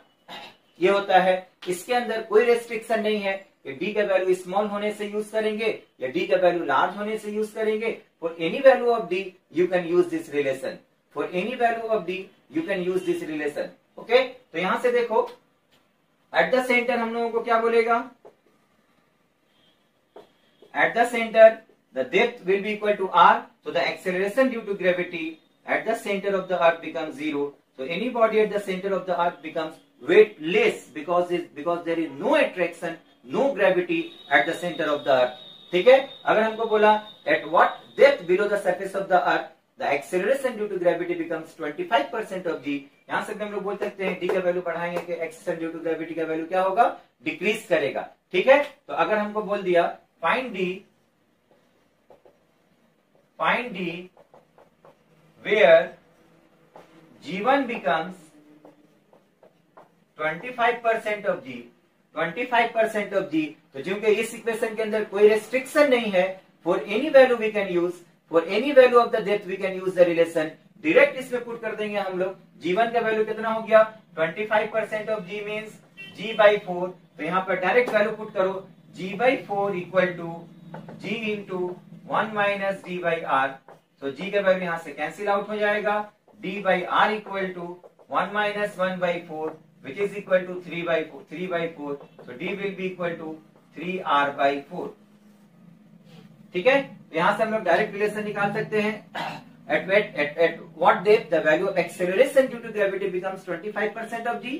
ये होता है। इसके अंदर कोई रेस्ट्रिक्शन नहीं है कि D का वैल्यू स्मॉल होने से यूज करेंगे या D का वैल्यू लार्ज होने से यूज करेंगे। For any value of D you can use this relation, for any value of D you can use this relation. Okay, तो यहां से देखो एट द सेंटर हम लोगों को क्या बोलेगा, at the center the depth will be equal to r, so the acceleration due to gravity at the center of the earth becomes 0, so any body at the center of the earth becomes weightless because there is no attraction, no gravity at the center of the earth। ठीक है, अगर हमको बोला at what depth below the surface of the earth the acceleration due to gravity becomes 25% of g, यहां से हम लोग बोल सकते हैं d का वैल्यू बढ़ाएंगे कि acceleration due to gravity का वैल्यू क्या होगा, डिक्रीज करेगा। ठीक है, तो अगर हमको बोल दिया find D where G1 becomes 25% of G, 25% of G, तो क्योंकि इस इक्वेशन के अंदर कोई रेस्ट्रिक्शन नहीं है, for any value we can use, for any value of the depth we can use the relation. Direct इसमें पुट कर देंगे हम लोग, G1 का वैल्यू कितना हो गया, 25% of G means G by 4, तो यहाँ पर डायरेक्ट वैल्यू पुट करो, G by 4 equal to G into 1 minus D by R, तो G का वैल्यू यहाँ से कैंसिल आउट हो जाएगा, D by R equal to 1 minus 1 by 4 which is equal to 3 by 4, so D will be equal to 3R by 4। ठीक है, यहाँ से हम लोग डायरेक्ट रिलेशन निकाल सकते हैं। at what depth the value of acceleration due to gravity becomes 25% of G,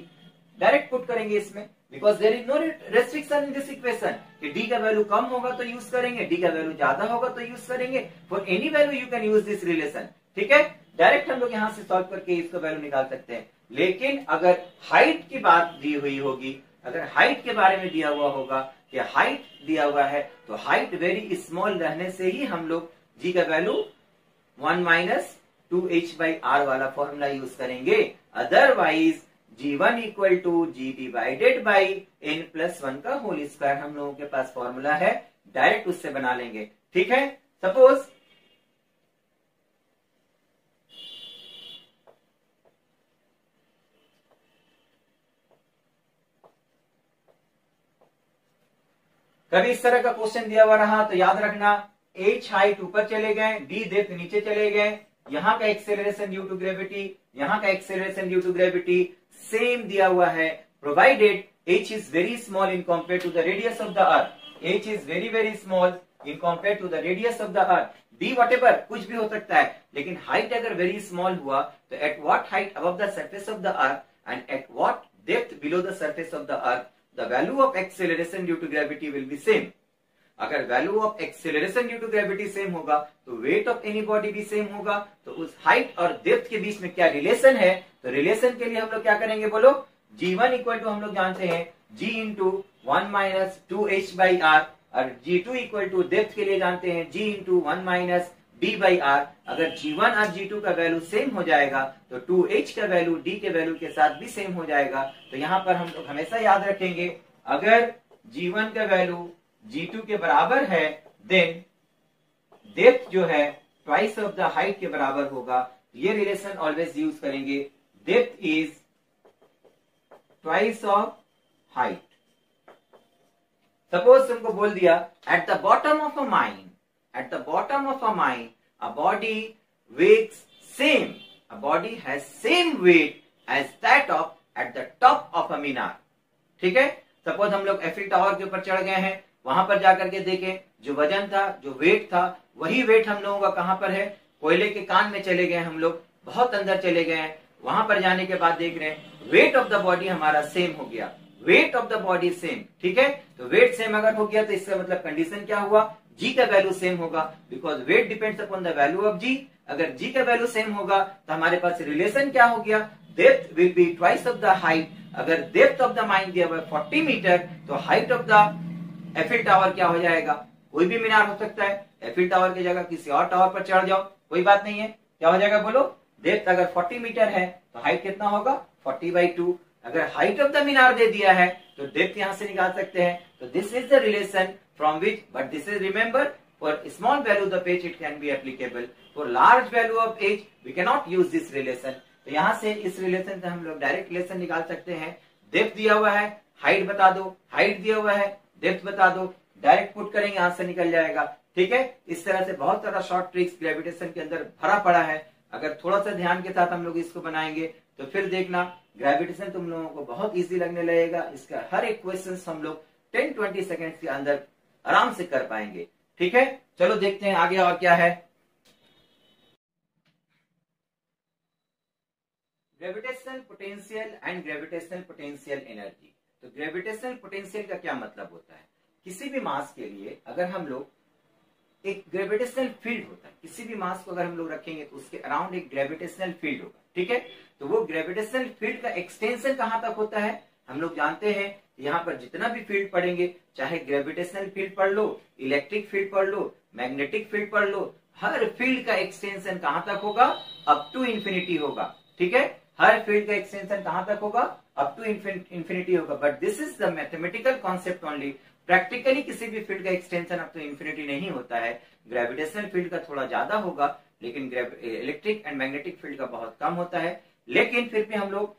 direct put करेंगे इसमें, because there is no restriction in this equation कि D का वैल्यू कम होगा तो यूज करेंगे, D का वैल्यू ज्यादा होगा तो यूज करेंगे, for any value you can use this relation. ठीक है, डायरेक्ट हम लोग यहां से सॉल्व करके इसका वैल्यू निकाल सकते हैं। लेकिन अगर हाइट की बात दी हुई होगी, अगर हाइट के बारे में दिया हुआ होगा कि हाइट दिया हुआ है, तो हाइट वेरी स्मॉल रहने से ही हम लोग G का value 1 minus 2h by R वाला फॉर्मूला यूज करेंगे। Otherwise G1 equal to G divided by n plus 1 का होल स्क्वायर हम लोगों के पास फॉर्मूला है, डायरेक्ट उससे बना लेंगे। ठीक है, सपोज कभी इस तरह का क्वेश्चन दिया हुआ रहा तो याद रखना, h हाइट ऊपर चले गए, d डेप्थ नीचे चले गए, यहाँ का एक्सेलरेशन ड्यू टू ग्रेविटी, यहाँ का acceleration due to gravity same दिया हुआ है, provided h is very small in compare to the radius of the earth, h is very very small in compare to the radius of the earth. D whatever कुछ भी हो सकता है, लेकिन height अगर वेरी स्मॉल हुआ तो at what height above the surface of the earth and at what depth below the surface of the earth the value of acceleration due to gravity will be same. अगर value of acceleration due to gravity same होगा तो weight of any body भी same होगा। तो उस height और depth के बीच में क्या रिलेशन है, तो रिलेशन के लिए हम लोग क्या करेंगे बोलो, G1 इक्वल टू हम लोग जानते हैं G into 1 minus 2h by R, और G2 इक्वल टू डेप्थ के लिए जानते हैं G into 1 minus d by R. अगर G1 और G2 का वैल्यू सेम हो जाएगा तो 2h का वैल्यू d के वैल्यू के साथ भी सेम हो जाएगा। तो यहाँ पर हम लोग हमेशा याद रखेंगे, अगर G1 का वैल्यू G2 के बराबर है देन डेप्थ जो है ट्वाइस ऑफ द हाइट के बराबर होगा। ये रिलेशन ऑलवेज यूज करेंगे, depth is twice of height. Suppose तुमको बोल दिया at the bottom of a mine, at the bottom of a mine a body weighs same, a body has same weight as that of at the top of a मीनार। ठीक है, suppose हम लोग Eiffel tower के ऊपर चढ़ गए हैं, वहां पर जाकर के देखें जो वजन था, जो वेट था, वही वेट हम लोगों का कहां पर है, कोयले के कान में चले गए हम लोग, बहुत अंदर चले गए हैं। वहां पर जाने के बाद देख रहे हैं वेट ऑफ द बॉडी हमारा सेम हो गया, wait of the body same. ठीक है, तो वेट सेम अगर हो गया तो इसका मतलब कंडीशन क्या हुआ, जी का वैल्यू सेम होगा, because weight depends upon the value of G. अगर जी का वैल्यू सेम होगा तो हमारे पास रिलेशन क्या हो गया, depth will be twice of the height. अगर डेप्थ ऑफ द माइन दिया हुआ 40 मीटर तो height of the Eiffel tower क्या हो जाएगा, कोई भी मीनार हो सकता है, एफिल टावर की जगह किसी और टावर पर चढ़ जाओ, कोई बात नहीं है, क्या हो जाएगा बोलो, डेप्थ अगर 40 मीटर है तो हाइट कितना होगा 40/2। अगर हाइट ऑफ द मीनार दे दिया है तो डेप्थ यहां से निकाल सकते हैं। तो this is the relation from which, but this is remember for small value of H it can be applicable, for large value of H we can not use this relation. तो यहां से इस रिलेशन से हम लोग direct relation निकाल सकते हैं, डेप्थ दिया हुआ है, हाइट बता दो, हाइट दिया हुआ है, डेप्थ बता दो, डायरेक्ट पुट करेंगे आंसर निकल जाएगा। ठीक है, इस तरह से बहुत सारा शॉर्ट ट्रिक्स ग्रेविटेशन के अंदर भरा पड़ा है। अगर थोड़ा सा ध्यान के साथ हम लोग इसको बनाएंगे तो फिर देखना ग्रेविटेशन तुम लोगों को बहुत इजी लगने लगेगा। इसका हर एक क्वेश्चन हम लोग 10-20 सेकेंड के अंदर आराम से कर पाएंगे। ठीक है, चलो देखते हैं आगे और क्या है। Gravitational potential and gravitational potential energy. तो ग्रेविटेशनल पोटेंशियल का क्या मतलब होता है, किसी भी मास के लिए अगर हम लोग एक ग्रेविटेशनल फील्ड होता है, किसी भी मास को अगर हम लोग रखेंगे तो उसके अराउंड एक ग्रेविटेशनल फील्ड होगा। ठीक है, तो वो ग्रेविटेशनल फील्ड का एक्सटेंशन कहां तक होता है, हम लोग जानते हैं यहाँ पर जितना भी फील्ड पढ़ेंगे, चाहे ग्रेविटेशनल फील्ड पढ़ लो, इलेक्ट्रिक फील्ड पढ़ लो, मैग्नेटिक फील्ड पढ़ लो, हर फील्ड का एक्सटेंशन कहां तक होगा, अप टू इंफिनिटी होगा। ठीक है, हर फील्ड का एक्सटेंशन कहां तक होगा, अप टू इंफिनिटी होगा। But this is the mathematical concept only, practically किसी भी फील्ड का एक्सटेंशन अप टू इंफिनिटी नहीं होता है। ग्रेविटेशनल फील्ड का थोड़ा ज्यादा होगा, लेकिन इलेक्ट्रिक एंड मैग्नेटिक फील्ड का बहुत कम होता है। लेकिन फिर भी हम लोग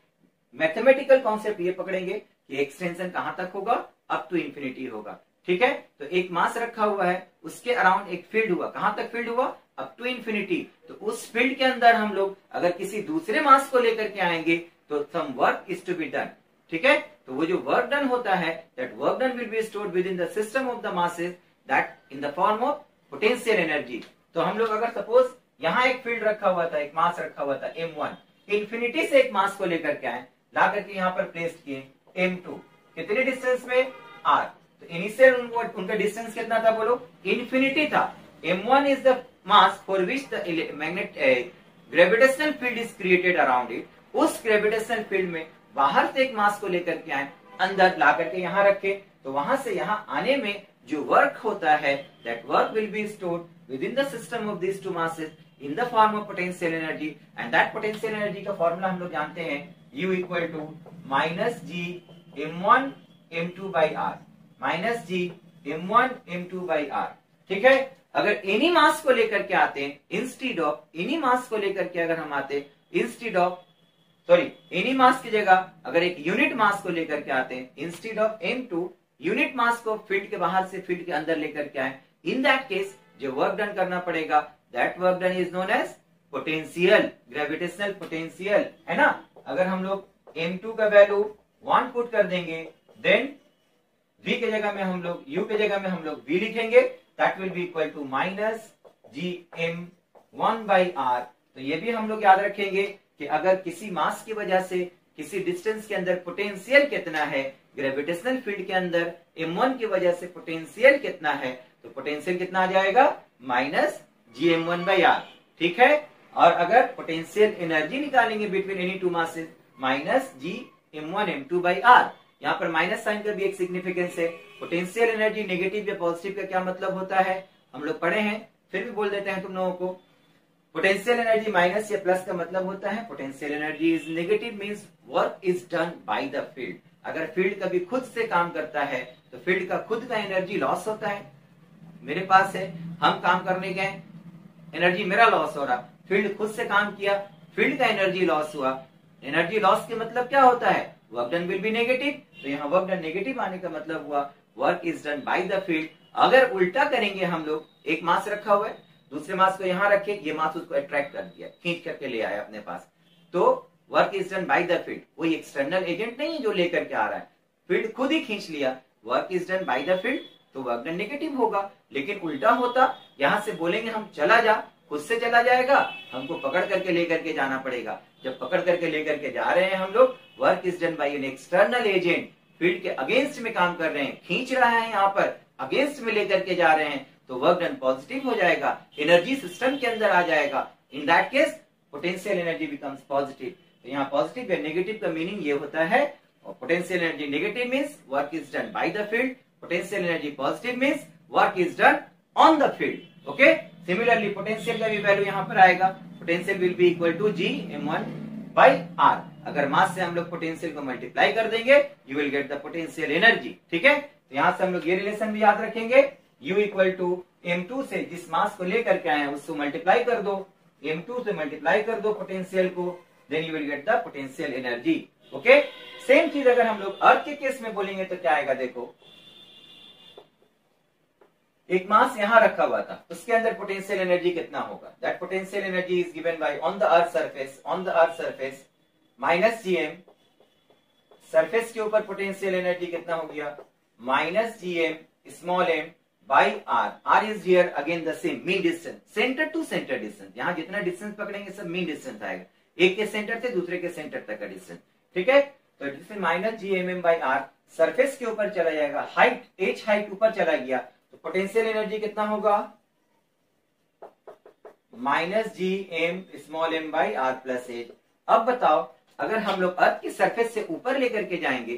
मैथमेटिकल कॉन्सेप्ट ये पकड़ेंगे कि एक्सटेंशन कहां तक होगा, अप टू इंफिनिटी होगा। ठीक है, तो एक मास रखा हुआ है, उसके अराउंड एक फील्ड हुआ, कहां तक फील्ड हुआ, अप टू इंफिनिटी। तो उस फील्ड के अंदर हम लोग अगर किसी दूसरे मास को लेकर के आएंगे तो some work is to be done. ठीक है, तो वो जो वर्क डन होता है, that work done will be stored within the system of the masses, that in the form of potential energy. तो हम लोग अगर सपोज यहाँ एक फील्ड रखा हुआ था, एक मास रखा हुआ था m1, इंफिनिटी से एक मास को लेकर के आए, ला करके यहाँ पर प्लेस किए m2, कितने डिस्टेंस में, r। तो इनिशियल उनका डिस्टेंस कितना था बोलो, इंफिनिटी था। m1 is the mass for which the gravitational field is created around it. उस ग्रेविटेशनल फील्ड में बाहर से एक मास को लेकर के आए, अंदर ला करके यहाँ रखे, तो वहां से यहाँ आने में जो वर्क होता है, that work will be stored within the system of these two masses in the form of potential energy. And that potential energy का फॉर्मूला हम लोग जानते हैं, U equal to minus G m1 m2 by R, minus G m1 m2 by R. ठीक है, अगर इन्हीं मास को लेकर के आते हैं, इंस्टीड ऑफ इन्हीं मास को लेकर के अगर हम आते, इंस्टीड ऑफ इन्हीं मास की जगह अगर एक यूनिट मास को लेकर के आते हैं, instead of m2 unit mass को फील्ड के बाहर से फील्ड के अंदर लेकर के आए, इन दैट केस जो वर्क डन करना पड़ेगा, that work done is known as potential, gravitational potential, है ना। अगर हम लोग m2 का वैल्यू 1 पुट कर देंगे, देन v के जगह में हम लोग u के जगह में हम लोग v लिखेंगे, that will be equal to minus gm1/r। तो ये भी हम लोग याद रखेंगे कि अगर किसी मास की वजह से किसी डिस्टेंस के अंदर पोटेंशियल कितना है, ग्रेविटेशनल फील्ड के अंदर m1 की वजह से पोटेंशियल कितना है, तो पोटेंशियल कितना आ जाएगा माइनस gm1/r। ठीक है, और अगर पोटेंशियल एनर्जी निकालेंगे between any two masses, minus gm1m2/r। यहाँ पर माइनस साइन का भी एक सिग्निफिकेंस है। पोटेंशियल एनर्जी नेगेटिव या पॉजिटिव का क्या मतलब होता है हम लोग पढ़े हैं, फिर भी बोल देते हैं तुम लोगों को। पोटेंशियल एनर्जी माइनस या प्लस का मतलब होता है potential energy is negative means work is done by the field. अगर फील्ड कभी खुद से काम करता है तो फील्ड का खुद का एनर्जी लॉस होता है। मेरे पास है, हम काम करने गए, एनर्जी मेरा लॉस हो रहा, फील्ड खुद से काम किया, फील्ड का एनर्जी लॉस हुआ। एनर्जी लॉस के मतलब क्या होता है, work done will B negative. तो यहाँ वर्क डन नेगेटिव आने का मतलब हुआ work is done by the field. अगर उल्टा करेंगे हम लोग, एक मास रखा हुआ है, दूसरे मास को यहाँ रखे, ये मास उसको अट्रैक्ट कर दिया, खींच करके ले आया अपने पास, तो work is done by the field. कोई एक्सटर्नल एजेंट नहीं है जो लेकर के आ रहा है, फील्ड खुद ही खींच लिया, work is done by the field, तो वर्क डन नेगेटिव होगा। लेकिन उल्टा होता, यहां से बोलेंगे हम चला जा, खुद से चला जाएगा, हमको पकड़ करके लेकर के जाना पड़ेगा। जब पकड़ करके लेकर के जा रहे हैं हम लोग, work is done bye an external agent, field के अगेंस्ट में काम कर रहे हैं, खींच रहा है, यहाँ पर अगेंस्ट में लेकर के जा रहे हैं, तो वर्क डन पॉजिटिव हो जाएगा, एनर्जी सिस्टम के अंदर आ जाएगा। इन that case potential energy becomes positive. तो यहाँ पॉजिटिव या नेगेटिव का मीनिंग ये होता है, और potential energy negative means work is done by the field, potential energy positive means work is done on the field. Okay, similarly potential का भी वैल्यू यहाँ पर आएगा, potential will be equal to gm1/r। अगर मास से हम लोग पोटेंशियल को मल्टीप्लाई कर देंगे, you will get the potential energy. ठीक है, तो यहाँ से हम लोग ये रिलेशन भी याद रखेंगे, u इक्वल टू m2 से जिस मास को लेकर के आए हैं उसको मल्टीप्लाई कर दो, m2 से मल्टीप्लाई कर दो पोटेंशियल को, then you will get the potential energy. Okay, same चीज अगर हम लोग अर्थ के केस में बोलेंगे तो क्या आएगा, देखो एक मास यहां रखा हुआ था, उसके अंदर पोटेंशियल एनर्जी कितना होगा, that potential energy is given by on the earth surface minus gm, surface के ऊपर पोटेंशियल एनर्जी कितना हो गया, minus gm small m by r। r is here again the same mean distance, centre to centre distance, यहाँ जितना distance पकड़ेंगे सब mean distance आएगा, एक के सेंटर से दूसरे के सेंटर तक का डिस्टेंस। ठीक है, तो डिस्टेंस माइनस gmm/r, सरफेस के ऊपर चला जाएगा, हाइट h हाइट ऊपर चला गया, तो पोटेंशियल एनर्जी कितना होगा, minus gm small m by r plus h। अब बताओ, अगर हम लोग अर्थ की सरफेस से ऊपर लेकर के जाएंगे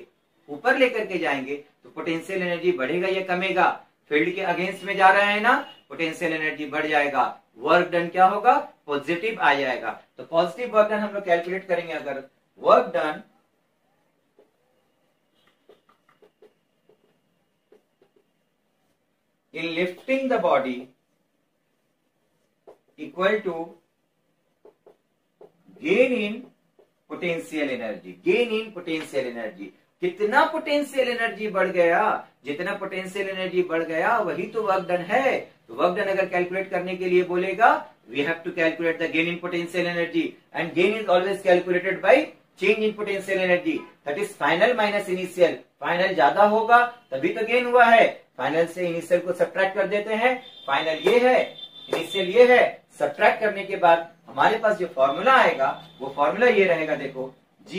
तो पोटेंशियल एनर्जी बढ़ेगा या कमेगा, फील्ड के अगेंस्ट में जा रहा है ना, पोटेंशियल एनर्जी बढ़ जाएगा, वर्क डन क्या होगा, पॉजिटिव आ जाएगा। तो पॉजिटिव वर्क डन हम लोग कैलकुलेट करेंगे, अगर work done in lifting the body equal to gain in potential energy, कितना पोटेंशियल एनर्जी बढ़ गया, जितना पोटेंशियल एनर्जी बढ़ गया वही तो वर्क डन है। तो वर्क डन अगर कैलकुलेट करने के लिए बोलेगा, we have to calculate the gain in potential energy, and gain is always calculated by change in potential energy, that is final minus initial. Final ज्यादा होगा तभी तो गेन हुआ है, फाइनल से इनिशियल को सब्ट्रैक्ट कर देते हैं, फाइनल ये है, इनिशियल ये है, सब्ट्रैक्ट करने के बाद हमारे पास जो फॉर्मूला आएगा वो फॉर्मूला ये रहेगा, देखो g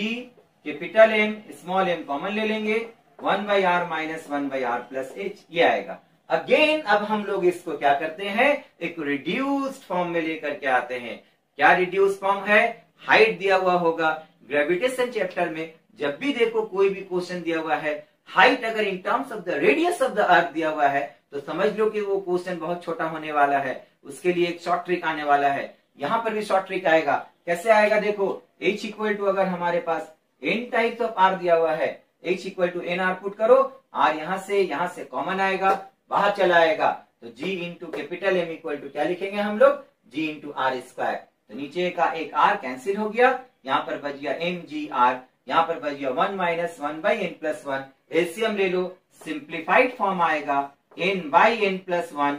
capital M small m common ले लेंगे, 1/r minus 1/r plus h, ये आएगा। अगेन अब हम लोग इसको क्या करते हैं, एक रिड्यूस्ड फॉर्म में लेकर के आते हैं। क्या रिड्यूस्ड फॉर्म है, हाइट दिया हुआ होगा, ग्रेविटेशन चैप्टर में जब भी देखो कोई भी क्वेश्चन दिया हुआ है, हाइट अगर इन terms of the radius of the earth दिया हुआ है तो समझ लो कि वो क्वेश्चन बहुत छोटा होने वाला है, उसके लिए एक शॉर्ट ट्रिक आने वाला है। यहाँ पर भी शॉर्ट ट्रिक आएगा, कैसे आएगा, देखो h इक्वल टू अगर हमारे पास n टाइप्स ऑफ r दिया हुआ है, h equal to n r put करो, r यहाँ से कॉमन आएगा, बाहर चला आएगा, तो g into capital M equal to क्या लिखेंगे हम लोग, g इंटू r स्क्वायर। तो नीचे का एक r कैंसिल हो गया, यहाँ पर बच गया mgr, यहाँ पर बच गया 1 माइनस 1/n+1, एलसीएम ले लो, सिंप्लीफाइड फॉर्म आएगा n/n+1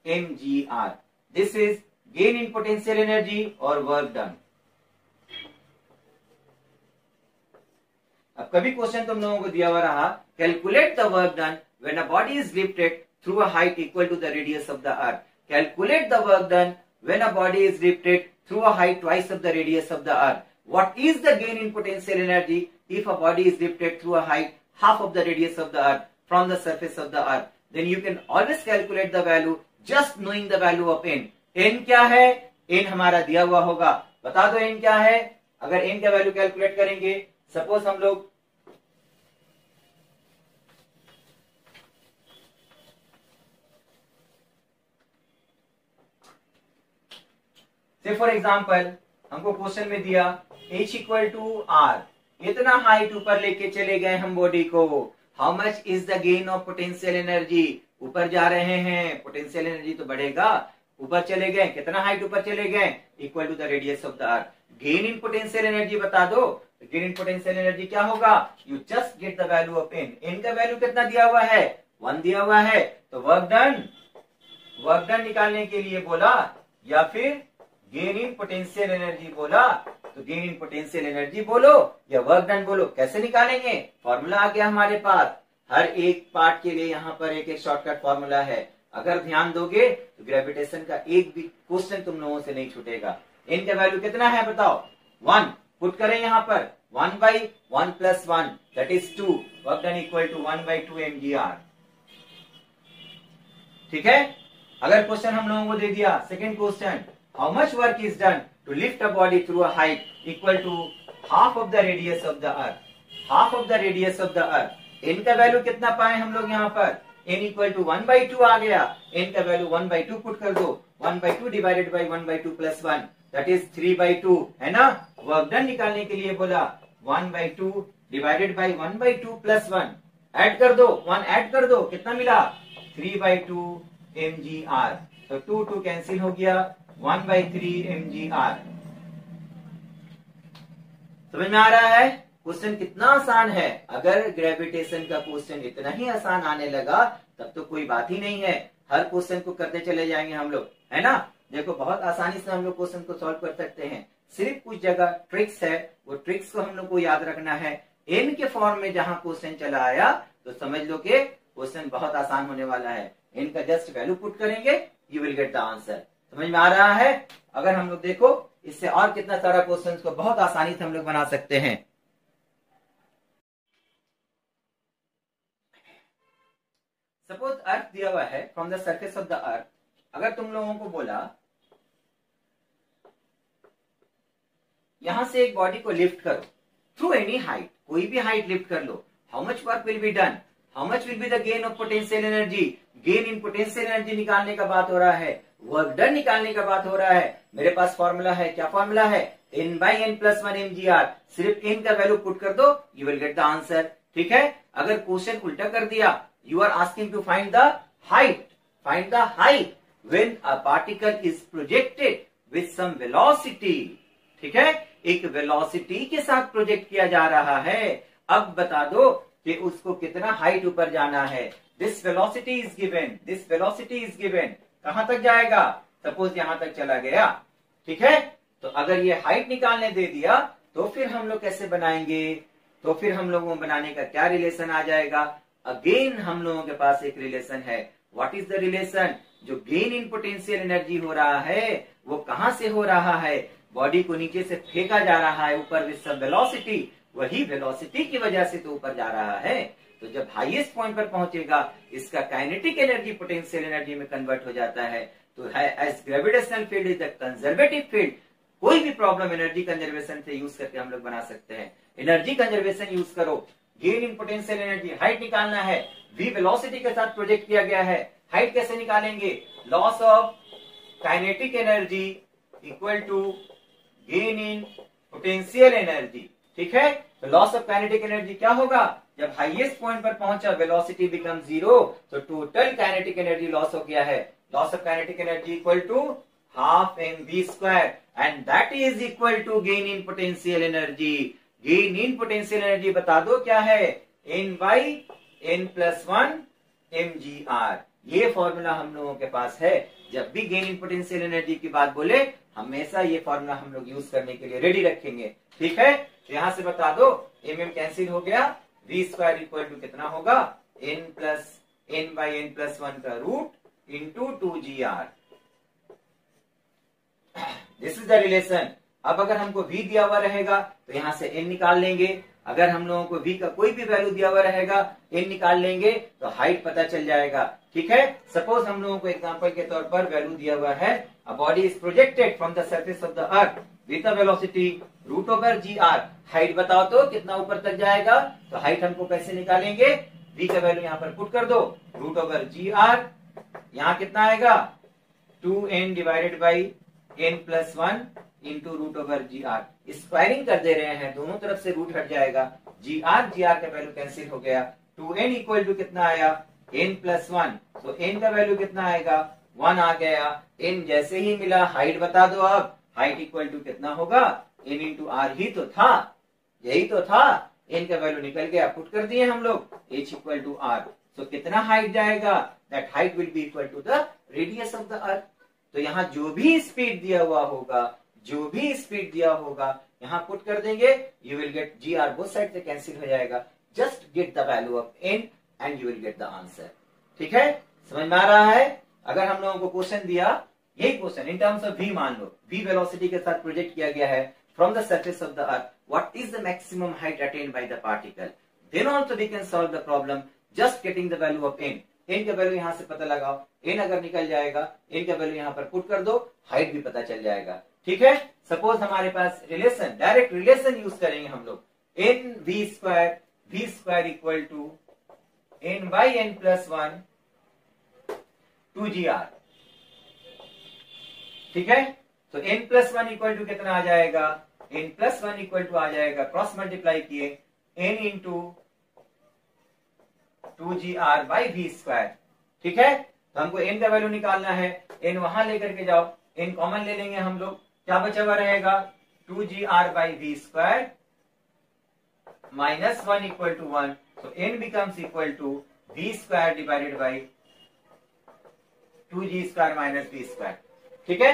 mgr। This is gain in potential energy और वर्क डन। अब कभी क्वेश्चन तुम लोगों को दिया हुआ रहा, calculate the work done when a body is lifted through a height equal to the radius of the earth. Calculate the work done when a body is lifted through a height twice of the radius of the earth. What is the gain in potential energy if a body is lifted through a height half of the radius of the earth from the surface of the earth? Then you can always calculate the value just knowing the value of n. n क्या है? n हमारा दिया हुआ होगा, बता दो n क्या है. अगर n का वैल्यू कैलकुलेट करेंगे, सपोज हम लोग से फॉर एग्जाम्पल हमको क्वेश्चन में दिया h इक्वल टू r, इतना हाइट ऊपर लेके चले गए हम बॉडी को. How much is the gain of potential energy? ऊपर जा रहे हैं, पोटेंशियल एनर्जी तो बढ़ेगा. ऊपर चले गए, कितना हाइट ऊपर चले गए? Equal to the radius of the earth. Gain in potential energy बता दो. गेन इन पोटेंशियल एनर्जी क्या होगा? You just get the value of n. N का वैल्यू कितना दिया हुआ है? 1 दिया हुआ है. तो वर्क डन निकालने के लिए बोला या फिर गेन इन पोटेंशियल एनर्जी बोला, तो गेन इन पोटेंशियल एनर्जी बोलो या वर्क डन बोलो. कैसे निकालेंगे? फॉर्मूला आ गया हमारे पास. हर एक पार्ट के लिए यहाँ पर एक एक शॉर्टकट फॉर्मूला है. अगर ध्यान दोगे तो ग्रेविटेशन का एक भी क्वेश्चन तुम लोगों से नहीं छूटेगा. एन का वैल्यू कितना है बताओ? 1 पुट करें यहाँ पर. 1 by 1 plus 1 that is 2. Work done equal to 1 by 2 mgr. ठीक है. अगर क्वेश्चन हम लोगों को दे दिया second question, how much work is done to lift a body through a height equal to half of the radius of the earth. Half of the radius of the earth. N का value कितना पाए हम लोग यहाँ पर? n equal to 1 by 2 आ गया. n का वैल्यू 1 by 2 पुट कर दो. 1 by 2 divided by 1 by 2 plus 1 that is 3 by 2 है ना. वर्क डन निकालने के लिए बोला 1 by 2 divided by 1 by 2 plus 1 add कर दो. 1 ऐड कर दो, कितना मिला? 3 by 2 mgr. तो 2 कैंसिल हो गया. 1 by 3 mgr. समझ में आ रहा है? क्वेश्चन कितना आसान है. अगर ग्रेविटेशन का क्वेश्चन इतना ही आसान आने लगा तब तो कोई बात ही नहीं है. हर क्वेश्चन को करते चले जाएंगे हम लोग, है ना. देखो बहुत आसानी से हम लोग क्वेश्चन को सॉल्व कर सकते हैं. सिर्फ कुछ जगह ट्रिक्स है, वो ट्रिक्स को हम लोग को याद रखना है. एन के फॉर्म में जहां क्वेश्चन चला आया तो समझ लो कि क्वेश्चन बहुत आसान होने वाला है. एन का जस्ट वैल्यू पुट करेंगे, you will get the answer. समझ में आ रहा है? अगर हम लोग देखो इससे और कितना सारा क्वेश्चन को बहुत आसानी से हम लोग बना सकते हैं. सपोज अर्थ दिया हुआ है from the surface of the अर्थ. अगर तुम लोगों को बोला यहां से एक बॉडी को लिफ्ट करो थ्रू एनी हाइट, कोई भी हाइट लिफ्ट कर लो. How much work will be done? How much will be the gain of potential energy? Gain in potential energy निकालने का बात हो रहा है. वर्क डन निकालने का बात हो रहा है. मेरे पास फॉर्मूला है. क्या फॉर्मूला है? n by n plus 1 mgr. सिर्फ n का वैल्यू पुट कर दो, you will get the answer. ठीक है. अगर क्वेश्चन उल्टा कर दिया, you are asking to find the height. Find the height when a particle is projected with some velocity. ठीक है. एक वेलोसिटी के साथ प्रोजेक्ट किया जा रहा है. अब बता दो कि उसको कितना हाइट ऊपर जाना है. This velocity is given. This velocity is given. कहां तक जाएगा? सपोज यहां तक चला गया. ठीक है. तो अगर ये हाइट निकालने दे दिया तो फिर हम लोग कैसे बनाएंगे? तो फिर हम लोगों को बनाने का क्या रिलेशन आ जाएगा? अगेन हम लोगों के पास एक रिलेशन है. What is the relation? जो गेन इन पोटेंशियल एनर्जी हो रहा है वो कहां से हो रहा है? बॉडी को नीचे से फेंका जा रहा है ऊपर विद सम वेलोसिटी. वही वेलोसिटी की वजह से तो ऊपर जा रहा है. तो जब हाईएस्ट पॉइंट पर पहुंचेगा इसका काइनेटिक एनर्जी पोटेंशियल एनर्जी में कन्वर्ट हो जाता है. तो as gravitational field is the conservative field. कोई भी प्रॉब्लम एनर्जी कंजर्वेशन से यूज करके हम लोग बना सकते हैं. एनर्जी कंजर्वेशन यूज करो. Gain in potential energy, height निकालना है. v वेलोसिटी के साथ प्रोजेक्ट किया गया है. हाइट कैसे निकालेंगे? Loss of kinetic energy equal to gain in potential energy. ठीक है. तो लॉस ऑफ काइनेटिक एनर्जी क्या होगा? जब हाईएस्ट पॉइंट पर पहुंचा वेलोसिटी बिकम 0 तो टोटल काइनेटिक एनर्जी लॉस हो गया है. Loss of kinetic energy equal to half mv² and that is equal to gain in potential energy. Gain in potential energy बता दो क्या है? n by n plus 1 mgr. ये formula हम लोगों के पास है. जब भी गेन इन पोटेंशियल एनर्जी की बात बोले हमेशा ये फॉर्मूला हम लोग यूज करने के लिए रेडी रखेंगे. ठीक है. तो यहां से बता दो mm कैंसिल हो गया. v² इक्वल टू कितना होगा? n plus n/n+1 का root into 2gr। This is the relation. अब अगर हमको v दिया हुआ रहेगा तो यहां से n निकाल लेंगे, अगर हम लोगों को v का कोई भी वैल्यू दिया हुआ रहेगा n निकाल लेंगे तो हाइट पता चल जाएगा। ठीक है, सपोज हम लोगों को एग्जांपल के तौर पर वैल्यू दिया हुआ है, a body is projected from the surface of the earth with the velocity √g r। Height बताओ तो कितना ऊपर तक जाएगा, तो हाइट हमको कैसे निकालेंगे, v का वैल्यू यहाँ पर पुट कर दो, √g r, यहाँ कितना आएगा 2n divided by n+1 into √g r। Squaring कर दे रहे हैं, दोनों तरफ से रूट हट जाएगा, g r का वैल्यू कैंसिल हो गया, 2n इक्वल टू कितना आया n+1, तो n का वैल्यू कितना आएगा 1 आ गया। n जैसे ही मिला हाइट बता दो, अब हाइट इक्वल टू कितना होगा n इंटू r ही तो था, यही तो था, n का वैल्यू निकल गया, पुट कर दिए हम लोग h इक्वल टू r। तो कितना हाइट जाएगा, that height will be equal to the radius of the earth. तो यहाँ जो भी स्पीड दिया हुआ होगा, जो भी स्पीड दिया होगा यहाँ पुट कर देंगे, you will get G R, both side से कैंसिल हो जाएगा, just get the value of n and you will get the answer. ठीक है, समझ में आ रहा है। अगर हम लोगों को क्वेश्चन दिया, यही question in terms of v मान लो, v वेलोसिटी के साथ प्रोजेक्ट किया गया है from the surface of the earth, what is the maximum height attained by the particle, then also we can solve the problem just getting the value of n। n का value यहाँ से पता लगाओ, n अगर निकल जाएगा, n का value यहाँ पर पुट कर दो, हाइट भी पता चल जाएगा। ठीक है, सपोज हमारे पास रिलेशन, डायरेक्ट रिलेशन यूज करेंगे हम लोग, v square equal to n/n+1 2gr। ठीक है, तो n+1 इक्वल टू कितना आ जाएगा, n+1 इक्वल टू आ जाएगा, क्रॉस मल्टीप्लाई किए n इंटू 2gr/v स्क्वायर। ठीक है, तो हमको n का वैल्यू निकालना है, n वहां लेकर के जाओ, n कॉमन ले लेंगे हम लोग, क्या बचा हुआ रहेगा 2gr/v स्क्वायर -1 इक्वल टू 1, तो n becomes equal to v square divided by 2g square minus v square. ठीक है,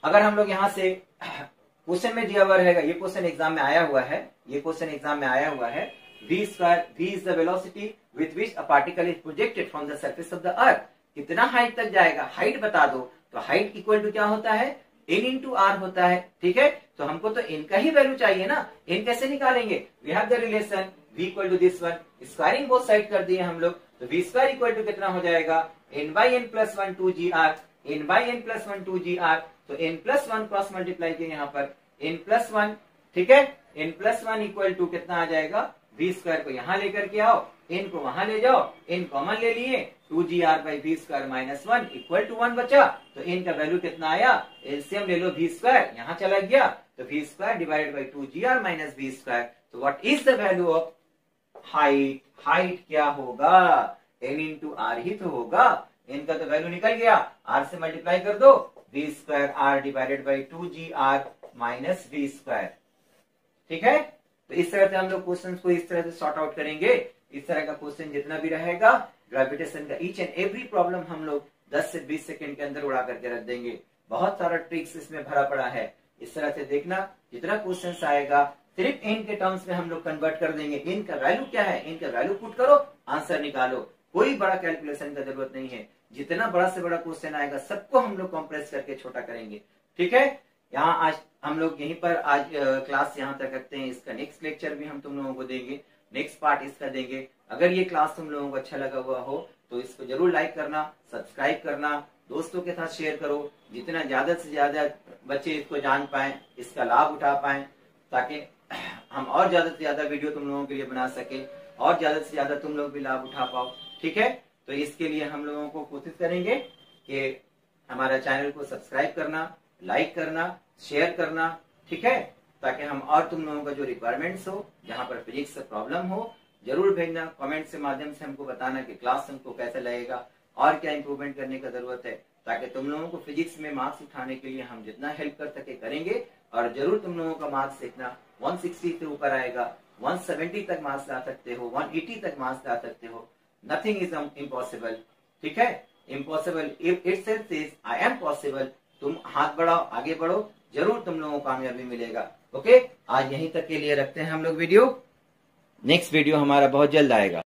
अगर हम लोग यहां से क्वेश्चन में दिया हुआ रहेगा, ये क्वेश्चन एग्जाम में आया हुआ है, ये क्वेश्चन एग्जाम में आया हुआ है, v square, v is the velocity with which a particle is projected from the surface of the अर्थ, कितना हाइट तक जाएगा, हाइट बता दो, तो हाइट इक्वल टू क्या होता है n इंटू r होता है। ठीक है, तो हमको तो n का ही वैल्यू चाहिए ना, n कैसे निकालेंगे, we have the relation v equal to this one, squaring both side कर दिए हम लोग, तो v स्क्वायर इक्वल टू कितना हो जाएगा n/n+1 2gr, n/n+1 2gr, तो n+1 क्रॉस मल्टीप्लाई किए यहाँ पर n+1। ठीक है, n+1 इक्वल टू कितना आ जाएगा, v स्क्वायर को यहाँ लेकर के आओ, n को वहां ले जाओ, n कॉमन ले लिए, 2gr/v स्क्वायर -1 इक्वल टू 1 बचा, तो n का वैल्यू कितना आया, एलसीएम ले लो v स्क्वायर, यहाँ चला गया, तो v square divided by 2gr minus v square. तो what is the value of height, height क्या होगा, n इंटू r ही तो होगा, n का तो वैल्यू निकल गया, r से मल्टीप्लाई कर दो, v square r divided by 2gr minus v square. ठीक है, तो इस तरह से हम लोग क्वेश्चन को इस तरह से सॉर्ट आउट करेंगे। इस तरह का क्वेश्चन जितना भी रहेगा ग्रेविटेशन का, ईच एंड एवरी प्रॉब्लम हम लोग 10 से 20 सेकंड के अंदर उड़ा करके रख देंगे। बहुत सारा ट्रिक्स इसमें भरा पड़ा है, इस तरह से देखना, जितना क्वेश्चन आएगा सिर्फ n के टर्म्स में हम लोग कन्वर्ट कर देंगे। n का वैल्यू क्या है, n का वैल्यू पुट करो, आंसर निकालो, कोई बड़ा कैलकुलेशन का जरूरत नहीं है। जितना बड़ा से बड़ा क्वेश्चन आएगा सबको हम लोग कंप्रेस करके छोटा करेंगे। ठीक है, यहाँ आज हम लोग यहीं पर आज क्लास यहाँ तक रखते हैं। इसका नेक्स्ट लेक्चर भी हम तुम लोगों को देंगे, नेक्स्ट पार्ट इसका देंगे। अगर ये क्लास तुम लोगों को अच्छा लगा हुआ हो तो इसको जरूर लाइक करना, सब्सक्राइब करना, दोस्तों के साथ शेयर करो, जितना ज्यादा से ज्यादा बच्चे इसको जान पाए, इसका लाभ उठा पाए, ताकि हम और ज्यादा से ज्यादा वीडियो तुम लोगों के लिए बना सके और ज्यादा से ज्यादा तुम लोग भी लाभ उठा पाओ। ठीक है, तो इसके लिए हम लोगों को कोशिश करेंगे कि हमारा चैनल को सब्सक्राइब करना, लाइक करना, शेयर करना। ठीक है, ताकि हम और तुम लोगों का जो रिक्वायरमेंट्स हो, जहाँ पर फिजिक्स से प्रॉब्लम हो, जरूर भेजना, कमेंट से माध्यम से हमको बताना कि क्लास हमको कैसा लगेगा और क्या इंप्रूवमेंट करने का जरूरत है, ताकि तुम लोगों को फिजिक्स में मार्क्स उठाने के लिए हम जितना हेल्प कर सके करेंगे। और जरूर तुम लोगों का मार्क्स इतना 160 से ऊपर आएगा, 170 तक मार्क्स ला सकते हो, 180 तक मार्क्स ला सकते हो। Nothing is impossible. ठीक है, impossible itself is I am possible. तुम हाथ बढ़ाओ, आगे बढ़ो, जरूर तुम लोगों को कामयाबी मिलेगा। ओके, आज यहीं तक के लिए रखते हैं हम लोग वीडियो। नेक्स्ट वीडियो हमारा बहुत जल्द आएगा।